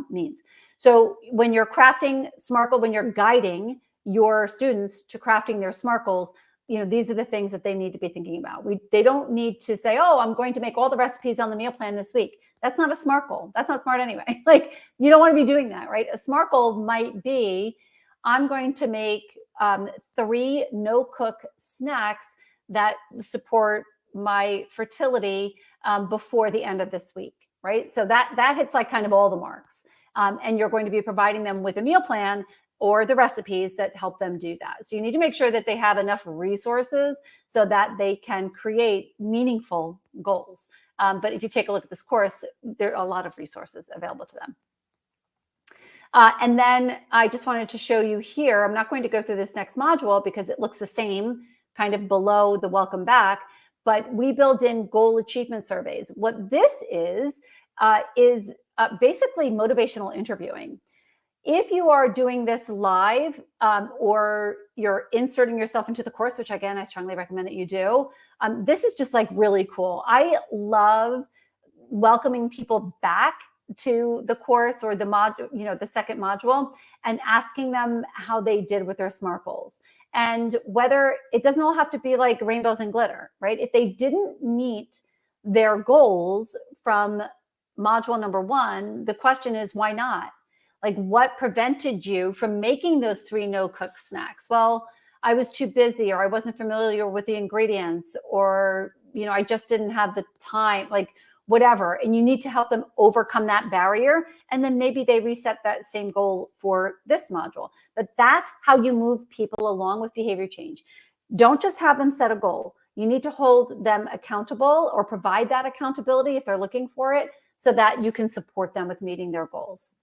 A: means. So when you're crafting SMART goals, when you're guiding your students to crafting their SMART goals, these are the things that they need to be thinking about. They don't need to say, oh, I'm going to make all the recipes on the meal plan this week. That's not a SMART goal. That's not smart anyway. Like, you don't want to be doing that, right? A SMART goal might be, I'm going to make 3 no-cook snacks that support my fertility before the end of this week, right? So that hits like kind of all the marks. And you're going to be providing them with a meal plan or the recipes that help them do that. So you need to make sure that they have enough resources so that they can create meaningful goals. But if you take a look at this course, there are a lot of resources available to them. And then I just wanted to show you here, I'm not going to go through this next module because it looks the same kind of below the welcome back, but we build in goal achievement surveys. What this is basically motivational interviewing. If you are doing this live or you're inserting yourself into the course, which again, I strongly recommend that you do, this is just like really cool. I love welcoming people back to the course or the second module and asking them how they did with their SMART goals. And whether it doesn't all have to be like rainbows and glitter, right? If they didn't meet their goals from module number 1, the question is, why not? Like, what prevented you from making those 3 no-cook snacks? Well, I was too busy, or I wasn't familiar with the ingredients, or, I just didn't have the time, like whatever. And you need to help them overcome that barrier. And then maybe they reset that same goal for this module. But that's how you move people along with behavior change. Don't just have them set a goal. You need to hold them accountable or provide that accountability if they're looking for it, so that you can support them with meeting their goals.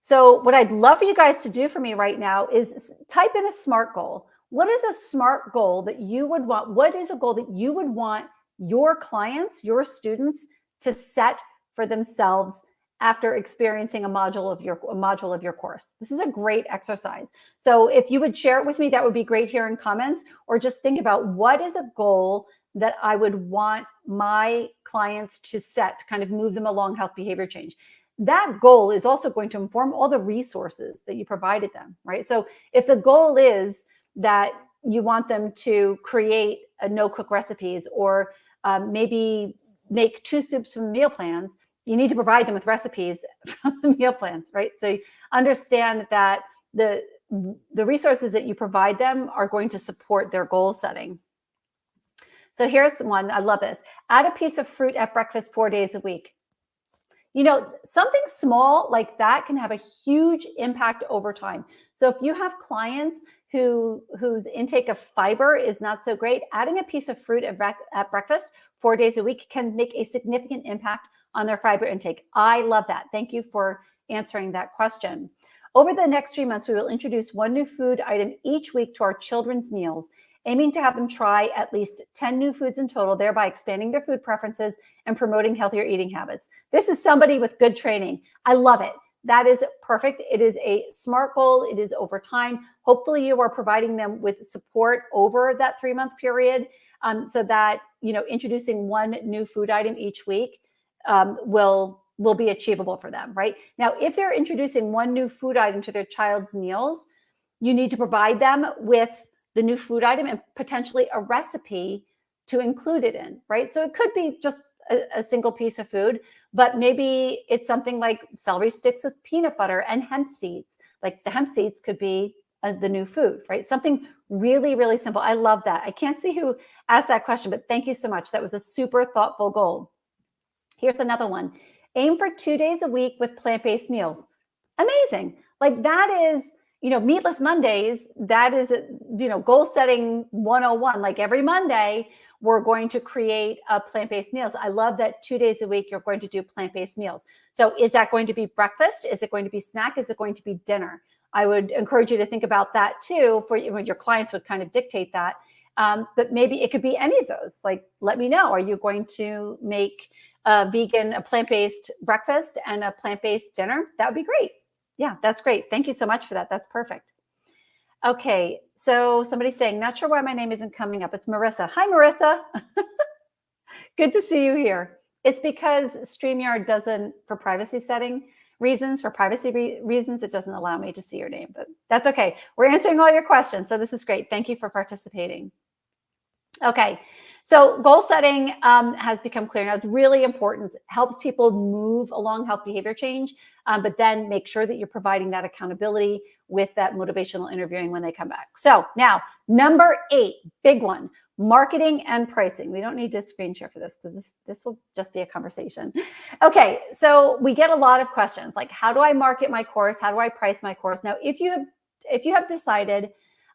A: So what I'd love for you guys to do for me right now is type in a SMART goal. What is a SMART goal that you would want? What is a goal that you would want your clients, your students, to set for themselves after experiencing a module of your course? This is a great exercise. So if you would share it with me, that would be great here in comments, or just think about what is a goal that I would want my clients to set to kind of move them along health behavior change. That goal is also going to inform all the resources that you provided them, right? So if the goal is that you want them to create no-cook recipes, or maybe make 2 soups from meal plans, you need to provide them with recipes from the meal plans, right? So understand that the resources that you provide them are going to support their goal setting. So here's one, I love this. Add a piece of fruit at breakfast 4 days a week. Something small like that can have a huge impact over time. So if you have clients whose intake of fiber is not so great, adding a piece of fruit at breakfast 4 days a week can make a significant impact on their fiber intake. I love that. Thank you for answering that question. Over the next 3 months, we will introduce 1 new food item each week to our children's meals, aiming to have them try at least 10 new foods in total, thereby expanding their food preferences and promoting healthier eating habits. This is somebody with good training. I love it. That is perfect. It is a SMART goal. It is over time. Hopefully you are providing them with support over that 3-month period, so that, introducing 1 new food item each week will be achievable for them, right? Now, if they're introducing 1 new food item to their child's meals, you need to provide them with the new food item and potentially a recipe to include it in, right? So it could be just a single piece of food, but maybe it's something like celery sticks with peanut butter and hemp seeds. Like the hemp seeds could be the new food, right? Something really, really simple. I love that. I can't see who asked that question, but thank you so much. That was a super thoughtful goal. Here's another one. Aim for 2 days a week with plant-based meals. Amazing. Like that is, Meatless Mondays, that is, goal setting 101. Like every Monday, we're going to create plant-based meals. I love that 2 days a week, you're going to do plant-based meals. So is that going to be breakfast? Is it going to be snack? Is it going to be dinner? I would encourage you to think about that too. For your clients would kind of dictate that. But maybe it could be any of those. Like, let me know. Are you going to make a plant-based breakfast and a plant-based dinner? That would be great. Yeah, that's great. Thank you so much for that. That's perfect. Okay, so somebody's saying, not sure why my name isn't coming up. It's Marissa. Hi, Marissa. Good to see you here. It's because StreamYard doesn't, for privacy reasons, it doesn't allow me to see your name, but that's okay. We're answering all your questions, so this is great. Thank you for participating. Okay, so goal setting has become clear now. It's really important. It helps people move along health behavior change, but then make sure that you're providing that accountability with that motivational interviewing when they come back. So now, number 8, big one, marketing and pricing. We don't need to screen share for this because this will just be a conversation. Okay, so we get a lot of questions like, how do I market my course? How do I price my course? Now, if you have decided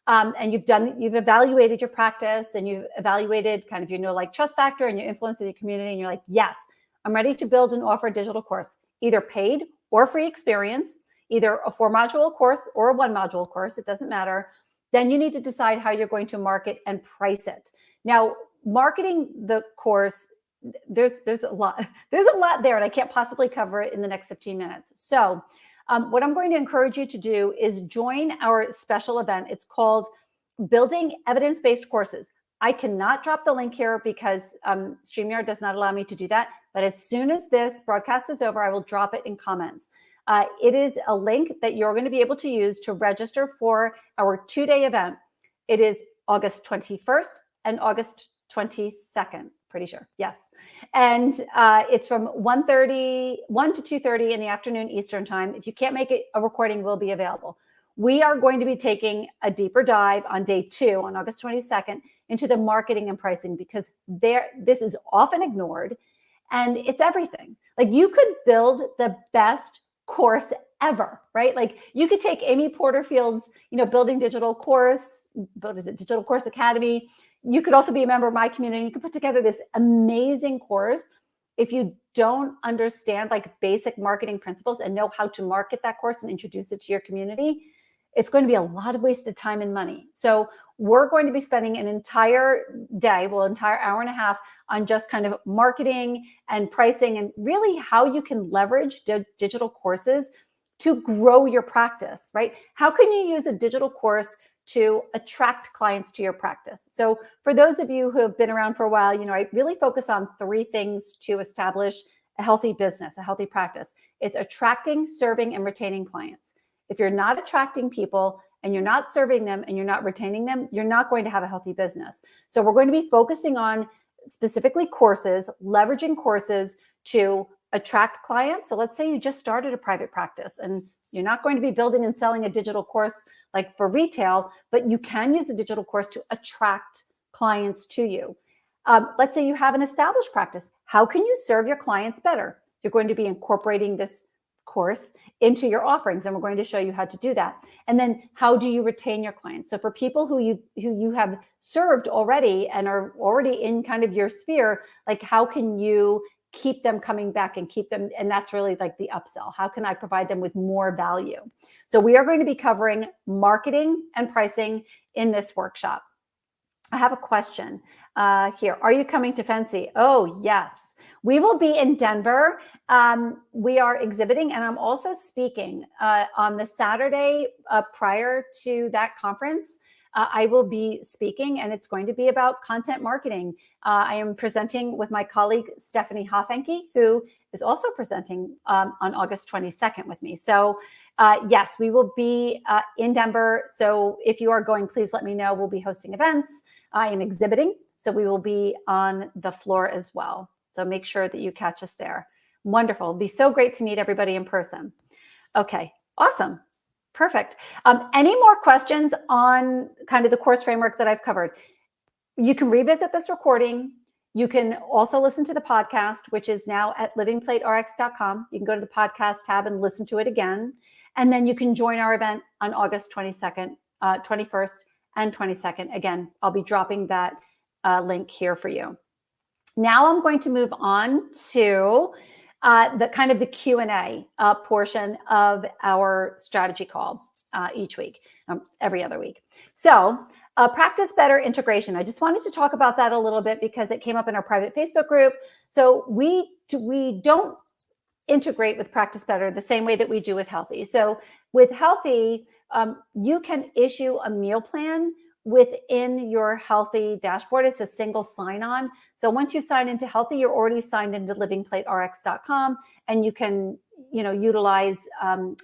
A: and you've evaluated your practice and you've evaluated kind of trust factor and your influence with your community, and you're like, yes, I'm ready to build and offer a digital course, either paid or free experience, either a 4-module course or a 1-module course, it doesn't matter. Then you need to decide how you're going to market and price it. Now, marketing the course, there's a lot there, and I can't possibly cover it in the next 15 minutes. So what I'm going to encourage you to do is join our special event. It's called Building Evidence-Based Courses, I cannot drop the link here because StreamYard does not allow me to do that. But as soon as this broadcast is over, I will drop it in comments. It is a link that you're going to be able to use to register for our 2-day event. It is August 21st and August 22nd, pretty sure. Yes. And it's from 1 to 2:30 in the afternoon Eastern time. If you can't make it, a recording will be available. We are going to be taking a deeper dive on day 2 on August 22nd into the marketing and pricing, because this is often ignored and it's everything. Like, you could build the best course ever, right? Like, you could take Amy Porterfield's, building digital course, Digital Course Academy. You could also be a member of my community. You could put together this amazing course. If you don't understand like basic marketing principles and know how to market that course and introduce it to your community, it's going to be a lot of wasted time and money. So we're going to be spending an entire day, entire hour and a half on just kind of marketing and pricing, and really how you can leverage digital courses to grow your practice, right? How can you use a digital course to attract clients to your practice? So for those of you who have been around for a while, I really focus on 3 things to establish a healthy business, a healthy practice. It's attracting, serving, and retaining clients. If you're not attracting people and you're not serving them and you're not retaining them, you're not going to have a healthy business. So we're going to be focusing on specifically courses, leveraging courses to attract clients. So let's say you just started a private practice and you're not going to be building and selling a digital course like for retail, but you can use a digital course to attract clients to you. Let's say you have an established practice. How can you serve your clients better? You're going to be incorporating this course into your offerings, and we're going to show you how to do that. And then how do you retain your clients? So for people who you have served already and are already in kind of your sphere, like, how can you keep them coming back and keep them? And that's really like the upsell. How can I provide them with more value? So we are going to be covering marketing and pricing in this workshop. I have a question here. Are you coming to Fancy? Oh, yes. We will be in Denver. We are exhibiting, and I'm also speaking on the Saturday prior to that conference. I will be speaking, and it's going to be about content marketing. I am presenting with my colleague, Stephanie Hoffenke, who is also presenting on August 22nd with me. So yes, we will be in Denver. So if you are going, please let me know. We'll be hosting events. I am exhibiting, so we will be on the floor as well. So make sure that you catch us there. Wonderful. It'll be so great to meet everybody in person. Okay, awesome. Perfect. Any more questions on kind of the course framework that I've covered? You can revisit this recording. You can also listen to the podcast, which is now at livingplaterx.com. You can go to the podcast tab and listen to it again. And then you can join our event on August 22nd, 21st, and 22nd. Again, I'll be dropping that link here for you. Now I'm going to move on to the kind of the Q&A portion of our strategy call each week, every other week. So practice better integration. I just wanted to talk about that a little bit because it came up in our private Facebook group. So we don't integrate with Practice Better the same way that we do with Healthy. So with Healthy, you can issue a meal plan within your Healthy dashboard. It's a single sign-on. So once you sign into Healthy, you're already signed into livingplaterx.com, and you can, utilize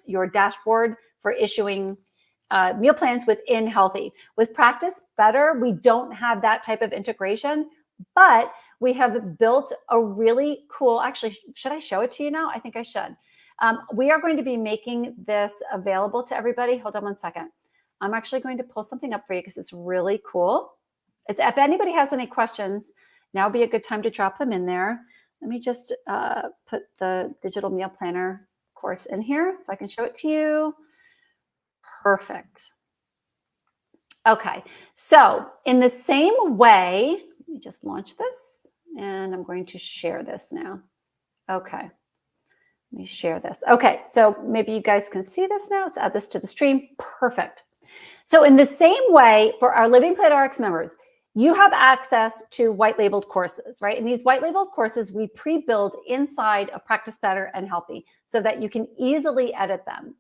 A: your dashboard for issuing meal plans within Healthy. With Practice Better, we don't have that type of integration, but we have built a really cool, actually, should I show it to you now? I think I should. We are going to be making this available to everybody. Hold on one second. I'm actually going to pull something up for you because it's really cool. If anybody has any questions, now would be a good time to drop them in there. Let me just put the digital meal planner course in here so I can show it to you. Perfect. Okay, so in the same way, let me just launch this, and I'm going to share this now. Okay, let me share this. Okay, so maybe you guys can see this now. Let's add this to the stream. Perfect. So in the same way, for our Living Plate RX members, you have access to white labeled courses, right? And these white labeled courses we pre-build inside of Practice Better and Healthy so that you can easily edit them.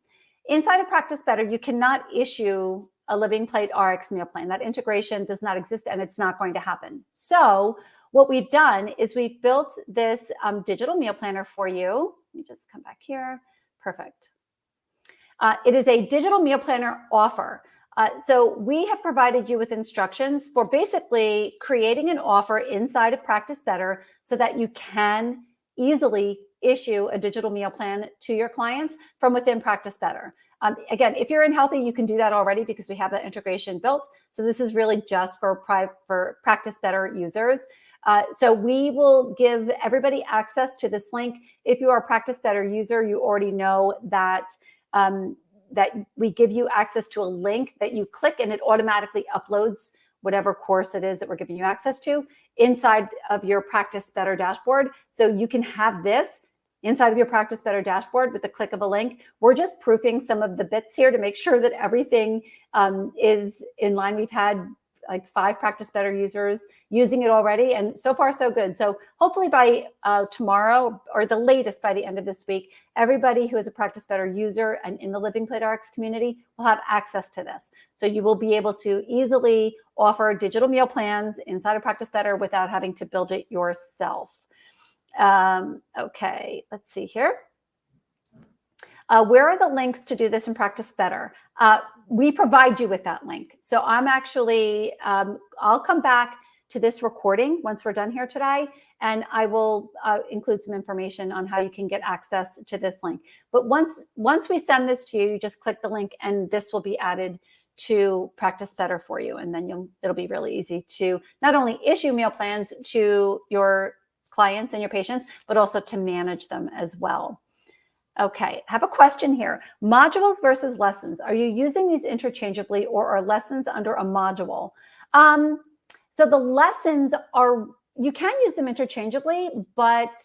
A: Inside of Practice Better, you cannot issue a Living Plate RX meal plan. That integration does not exist and it's not going to happen. So what we've done is we've built this digital meal planner for you. Let me just come back here. Perfect. It is a digital meal planner offer. So we have provided you with instructions for basically creating an offer inside of Practice Better so that you can easily issue a digital meal plan to your clients from within Practice Better. Again, if you're in Healthy, you can do that already because we have that integration built. So this is really just for Practice Better users. So we will give everybody access to this link. If you are a Practice Better user, you already know that that we give you access to a link that you click and it automatically uploads whatever course it is that we're giving you access to inside of your Practice Better dashboard. So you can have this inside of your Practice Better dashboard with the click of a link. We're just proofing some of the bits here to make sure that everything is in line. We've had like 5 Practice Better users using it already, and so far so good. So hopefully by tomorrow or the latest by the end of this week, everybody who is a Practice Better user and in the Living Plate RX community will have access to this. So you will be able to easily offer digital meal plans inside of Practice Better without having to build it yourself. Okay, let's see here. Where are the links to do this in Practice Better? We provide you with that link. So I'm actually, I'll come back to this recording once we're done here today, and I will include some information on how you can get access to this link. But once we send this to you, you just click the link and this will be added to Practice Better for you. And then it'll be really easy to not only issue meal plans to your clients and your patients, but also to manage them as well. Okay, I have a question here. Modules versus lessons. Are you using these interchangeably or are lessons under a module? So the lessons are, you can use them interchangeably, but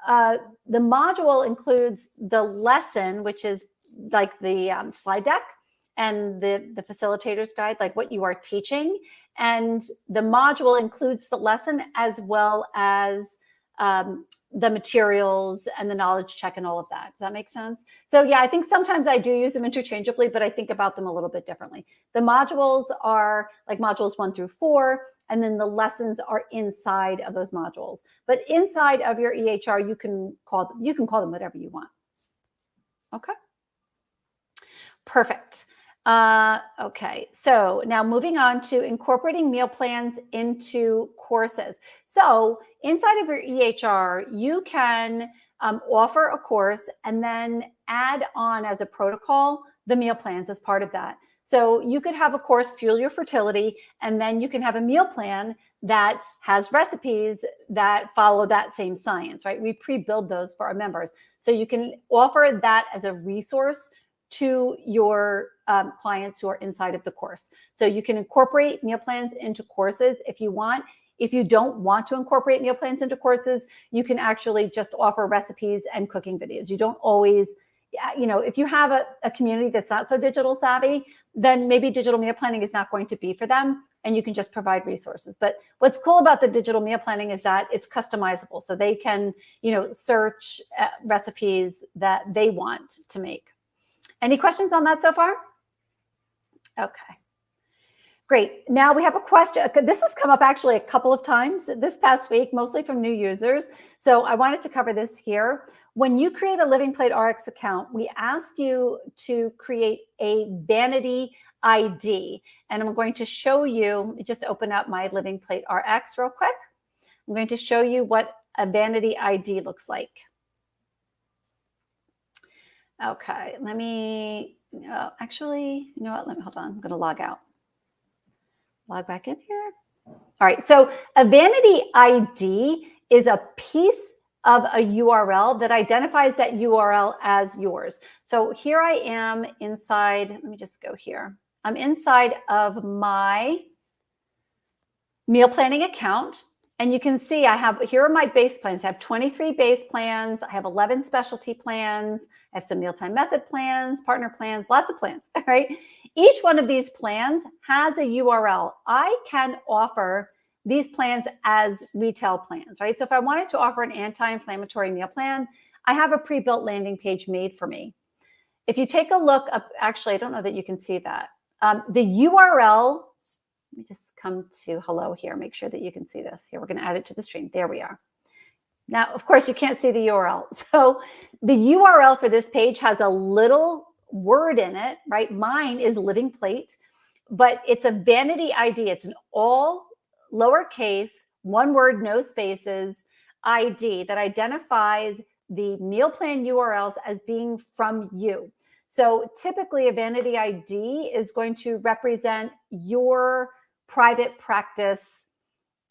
A: the module includes the lesson, which is like the slide deck and the facilitator's guide, like what you are teaching. And the module includes the lesson as well as the materials and the knowledge check and all of that. Does that make sense? So yeah, I think sometimes I do use them interchangeably, but I think about them a little bit differently. The modules are like modules 1 through 4, and then the lessons are inside of those modules. But inside of your EHR, you can call them whatever you want. Okay. Perfect. Okay, so now moving on to incorporating meal plans into courses. So inside of your EHR, you can offer a course and then add on as a protocol the meal plans as part of that. So you could have a course, Fuel Your Fertility, and then you can have a meal plan that has recipes that follow that same science, right? We pre-build those for our members. So you can offer that as a resource to your clients who are inside of the course. So you can incorporate meal plans into courses if you want. If you don't want to incorporate meal plans into courses, you can actually just offer recipes and cooking videos. You don't always, you know, if you have a community that's not so digital savvy, then maybe digital meal planning is not going to be for them, and you can just provide resources. But what's cool about the digital meal planning is that it's customizable. So they can, you know, search recipes that they want to make. Any questions on that so far? Okay, great. Now we have a question. This has come up actually a couple of times this past week, mostly from new users. So I wanted to cover this here. When you create a Living Plate RX account, we ask you to create a vanity ID. And I'm going to show you, just open up my Living Plate RX real quick. I'm going to show you what a vanity ID looks like. Okay, let me, actually, you know what, hold on, I'm gonna log out. Log back in here. All right, so a vanity ID is a piece of a URL that identifies that URL as yours. So here I am inside, let me just go here. I'm inside of my meal planning account. And you can see I have, here are my base plans. I have 23 base plans. I have 11 specialty plans. I have some mealtime method plans, partner plans, lots of plans, right? Each one of these plans has a URL. I can offer these plans as retail plans, right? So if I wanted to offer an anti-inflammatory meal plan, I have a pre-built landing page made for me. If you take a look up, actually, I don't know that you can see that. The URL, let me just come to hello here, make sure that you can see this. Here, we're going to add it to the stream. There we are. Now, of course, you can't see the URL. So the URL for this page has a little word in it, right? Mine is Living Plate, but it's a vanity ID. It's an all lowercase, one word, no spaces ID that identifies the meal plan URLs as being from you. So typically a vanity ID is going to represent your private practice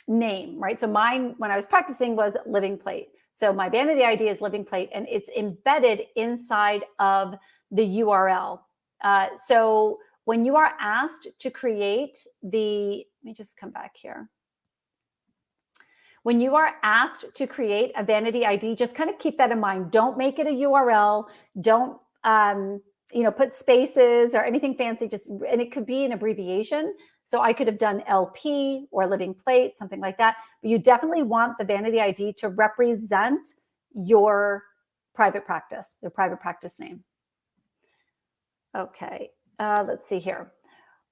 A: name, right? So mine, when I was practicing, was Living Plate. So my vanity ID is Living Plate, and it's embedded inside of the URL. So when you are asked to create the, let me just come back here. When you are asked to create a vanity ID, just kind of keep that in mind. Don't make it a URL. Don't, put spaces or anything fancy, and it could be an abbreviation. So I could have done LP or Living Plate, something like that. But you definitely want the vanity ID to represent your private practice, the private practice name. Okay, let's see here.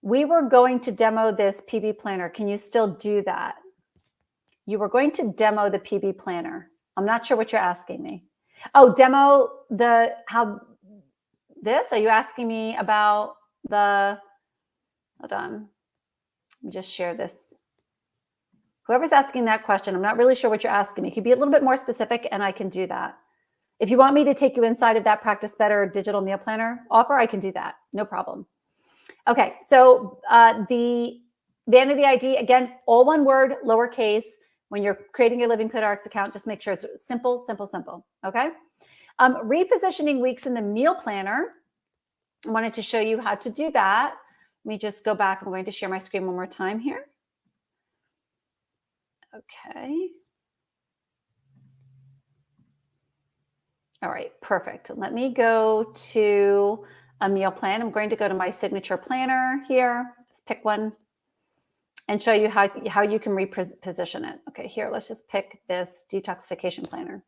A: We were going to demo this PB Planner. Can you still do that? You were going to demo the PB Planner. I'm not sure what you're asking me. Oh, demo how this? Are you asking me about hold on. Let me just share this. Whoever's asking that question, I'm not really sure what you're asking me. Could be a little bit more specific and I can do that. If you want me to take you inside of that Practice Better digital meal planner offer, I can do that. No problem. Okay, so the vanity ID, again, all one word, lowercase. When you're creating your Living ClearRx account, just make sure it's simple, simple, simple, okay? Repositioning weeks in the meal planner. I wanted to show you how to do that. Let me just go back. I'm going to share my screen one more time here. Okay. All right, perfect. Let me go to a meal plan. I'm going to go to my signature planner here. Just pick one and show you how you can reposition it. Okay, here, let's just pick this detoxification planner.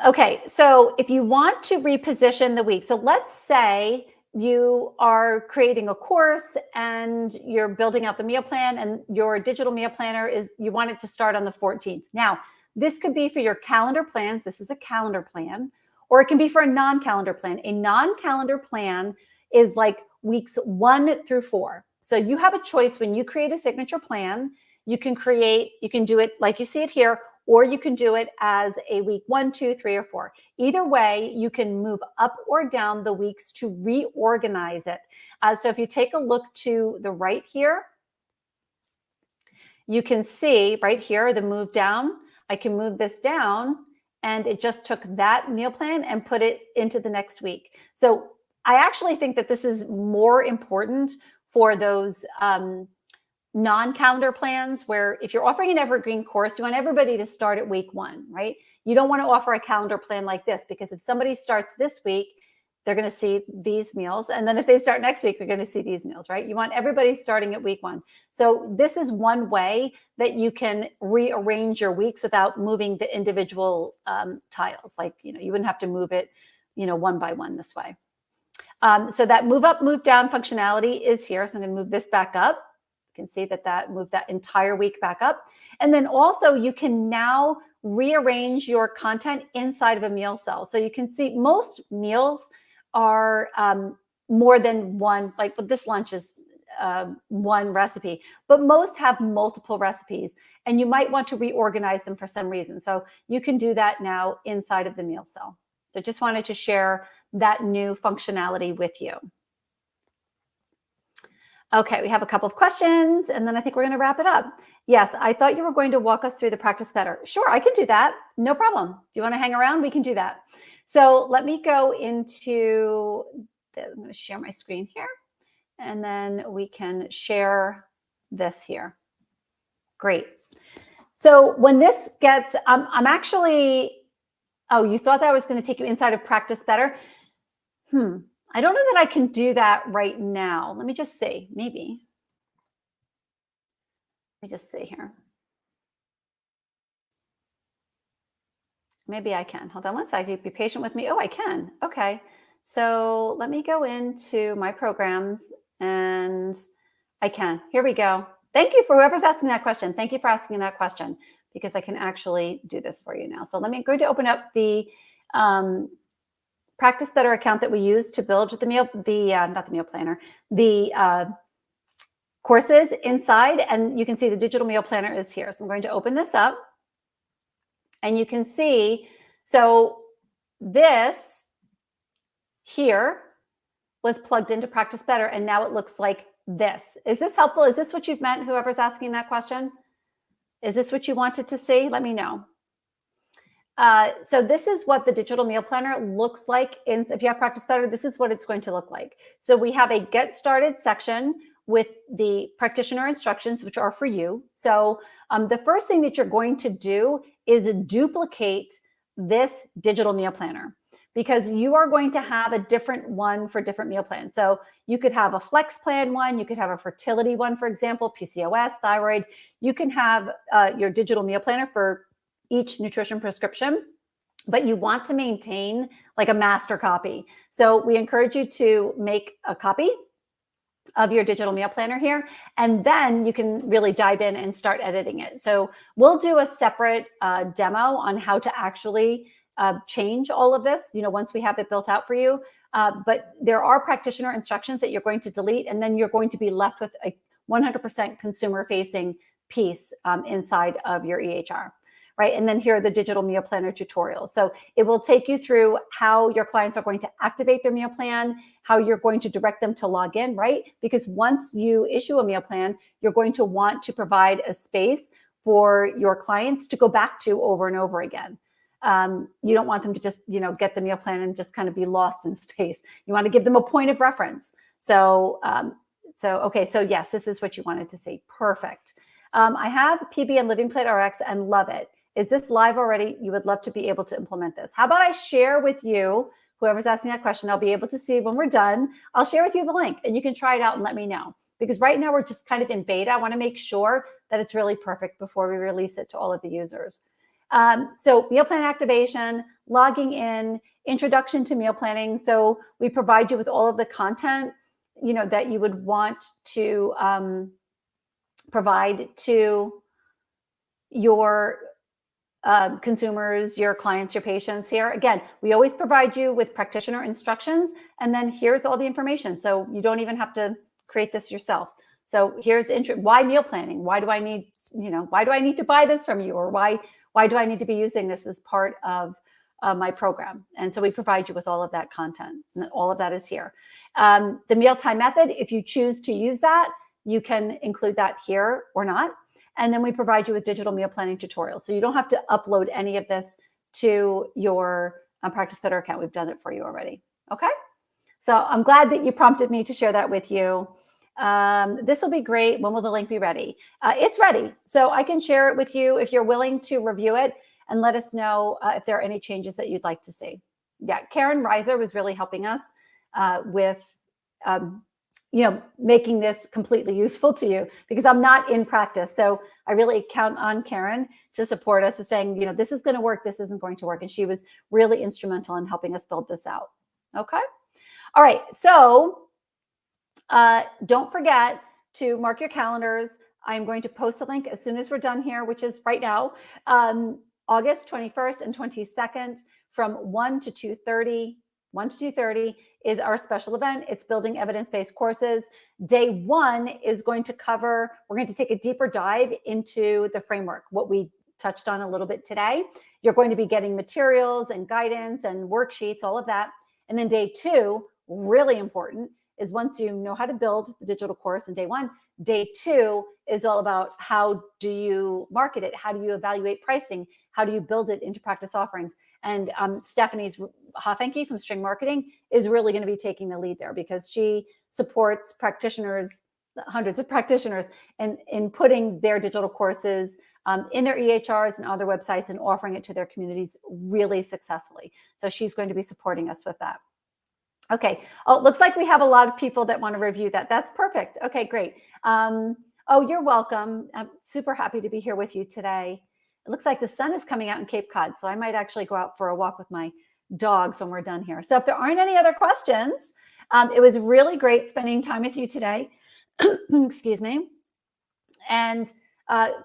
A: Okay, so if you want to reposition the week, so let's say you are creating a course and you're building out the meal plan, and your digital meal planner you want it to start on the 14th. Now, this could be for your calendar plans. This is a calendar plan, or it can be for a non-calendar plan. A non-calendar plan is like weeks 1 through 4. So you have a choice when you create a signature plan. You can do it like you see it here, or you can do it as a week 1, 2, 3, or 4. Either way, you can move up or down the weeks to reorganize it. So if you take a look to the right here, you can see right here, the move down. I can move this down, and it just took that meal plan and put it into the next week. So I actually think that this is more important for those non-calendar plans, where if you're offering an evergreen course, you want everybody to start at week 1, right? You don't want to offer a calendar plan like this, because if somebody starts this week, they're going to see these meals. And then if they start next week, they're going to see these meals, right? You want everybody starting at week 1. So this is one way that you can rearrange your weeks without moving the individual tiles. Like, you wouldn't have to move it, one by one this way. So that move up, move down functionality is here. So I'm going to move this back up. You can see that moved that entire week back up. And then also you can now rearrange your content inside of a meal cell. So you can see most meals are more than one, like this lunch is one recipe, but most have multiple recipes, and you might want to reorganize them for some reason. So you can do that now inside of the meal cell. So just wanted to share that new functionality with you. Okay, we have a couple of questions, and then I think we're going to wrap it up. Yes, I thought you were going to walk us through the Practice Better. Sure, I can do that. No problem. If you want to hang around, we can do that. So let me go into, I'm going to share my screen here, and then we can share this here. Great. So when this gets, I'm actually, oh, you thought that I was going to take you inside of Practice Better? I don't know that I can do that right now. Let me just see, maybe. Let me just see here. Maybe I can. Hold on one second. Be patient with me. Oh, I can. Okay. So let me go into my programs and I can. Here we go. Thank you for whoever's asking that question. Thank you for asking that question because I can actually do this for you now. So let me go to open up the Practice Better account that we use to build not the meal planner, the courses inside. And you can see the digital meal planner is here. So I'm going to open this up and you can see, so this here was plugged into Practice Better, and now it looks like this. Is this helpful? Is this what you've meant, whoever's asking that question? Is this what you wanted to see? Let me know. So this is what the digital meal planner looks like. If you have Practice Better, this is what it's going to look like. So we have a Get Started section with the practitioner instructions, which are for you. So the first thing that you're going to do is duplicate this digital meal planner, because you are going to have a different one for different meal plans. So you could have a flex plan one, you could have a fertility one, for example, PCOS, thyroid. You can have your digital meal planner for each nutrition prescription, but you want to maintain like a master copy. So we encourage you to make a copy of your digital meal planner here, and then you can really dive in and start editing it. So we'll do a separate demo on how to actually change all of this, once we have it built out for you. But there are practitioner instructions that you're going to delete, and then you're going to be left with a 100% consumer facing piece inside of your EHR. Right. And then here are the digital meal planner tutorials. So it will take you through how your clients are going to activate their meal plan, how you're going to direct them to log in, right? Because once you issue a meal plan, you're going to want to provide a space for your clients to go back to over and over again. You don't want them to just, get the meal plan and just kind of be lost in space. You want to give them a point of reference. So yes, this is what you wanted to see. Perfect. I have PB and Living Plate RX and love it. Is this live already? You would love to be able to implement this. How about I share with you, whoever's asking that question, I'll be able to see when we're done. I'll share with you the link and you can try it out and let me know. Because right now we're just kind of in beta. I want to make sure that it's really perfect before we release it to all of the users. So meal plan activation, logging in, introduction to meal planning. So we provide you with all of the content, that you would want to provide to your consumers, your clients, your patients here. Again, we always provide you with practitioner instructions, and then here's all the information. So you don't even have to create this yourself. So here's why meal planning? Why do I need, why do I need to buy this from you? Or why do I need to be using this as part of my program? And so we provide you with all of that content, and all of that is here. The mealtime method, if you choose to use that, you can include that here or not. And then we provide you with digital meal planning tutorials. So you don't have to upload any of this to your Practice Better account. We've done it for you already. Okay. So I'm glad that you prompted me to share that with you. This will be great. When will the link be ready? It's ready. So I can share it with you if you're willing to review it and let us know if there are any changes that you'd like to see. Yeah, Karen Reiser was really helping us with making this completely useful to you, because I'm not in practice. So I really count on Karen to support us with saying, this is going to work, this isn't going to work. And she was really instrumental in helping us build this out. Okay. All right. So don't forget to mark your calendars. I'm going to post a link as soon as we're done here, which is right now, August 21st and 22nd from 1 to 2:30. 1 to 2:30 is our special event. It's building evidence-based courses. Day one is going to cover, we're going to take a deeper dive into the framework, what we touched on a little bit today. You're going to be getting materials and guidance and worksheets, all of that. And then day two, really important, is once you know how to build the digital course in day one, day two is all about how do you market it? How do you evaluate pricing? How do you build it into practice offerings? And Stephanie's Hoffenke from String Marketing is really going to be taking the lead there, because she supports practitioners, hundreds of practitioners, in putting their digital courses in their EHRs and other websites and offering it to their communities really successfully. So she's going to be supporting us with that. Okay. Oh, it looks like we have a lot of people that want to review that. That's perfect. Okay, great. Oh, you're welcome. I'm super happy to be here with you today. It looks like the sun is coming out in Cape Cod, so I might actually go out for a walk with my dogs when we're done here. So if there aren't any other questions, it was really great spending time with you today. Excuse me. And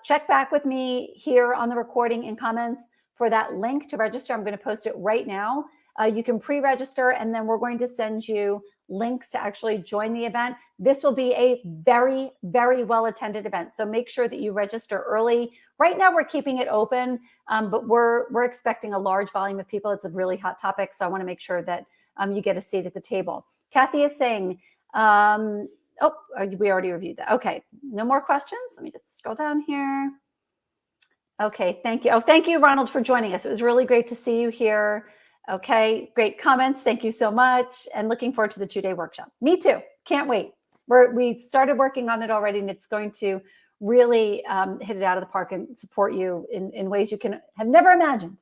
A: check back with me here on the recording in comments for that link to register. I'm going to post it right now. You can pre-register, and then we're going to send you links to actually join the event. This will be a very, very well-attended event. So make sure that you register early. Right now, we're keeping it open, but we're expecting a large volume of people. It's a really hot topic, so I want to make sure that you get a seat at the table. Kathy is saying, oh, we already reviewed that. Okay, no more questions. Let me just scroll down here. Okay, thank you. Oh, thank you, Ronald, for joining us. It was really great to see you here. Okay, great comments. Thank you so much. And looking forward to the 2-day workshop. Me too. Can't wait. We've started working on it already, and it's going to really hit it out of the park and support you in ways you can have never imagined.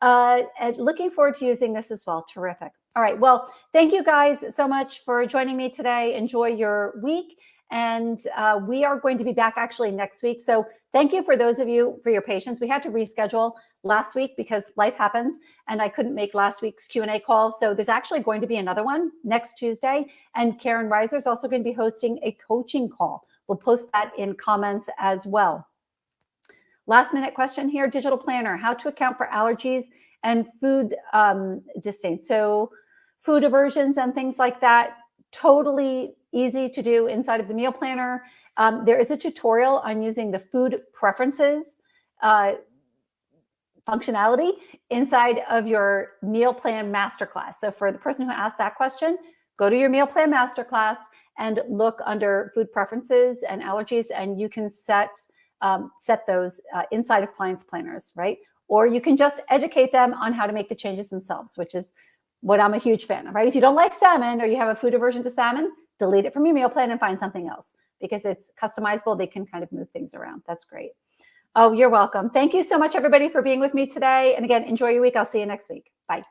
A: And looking forward to using this as well. Terrific. All right. Well, thank you guys so much for joining me today. Enjoy your week. And we are going to be back actually next week. So thank you for those of you for your patience. We had to reschedule last week because life happens, and I couldn't make last week's Q&A call. So there's actually going to be another one next Tuesday. And Karen Reiser is also going to be hosting a coaching call. We'll post that in comments as well. Last minute question here, digital planner, how to account for allergies and food disdain. So food aversions and things like that, totally easy to do inside of the meal planner. There is a tutorial on using the food preferences functionality inside of your meal plan masterclass. So for the person who asked that question, go to your meal plan masterclass and look under food preferences and allergies, and you can set those inside of clients' planners, right? Or you can just educate them on how to make the changes themselves, which is what I'm a huge fan of, right? If you don't like salmon or you have a food aversion to salmon, delete it from your meal plan and find something else because it's customizable. They can kind of move things around. That's great. Oh, you're welcome. Thank you so much, everybody, for being with me today. And again, enjoy your week. I'll see you next week. Bye.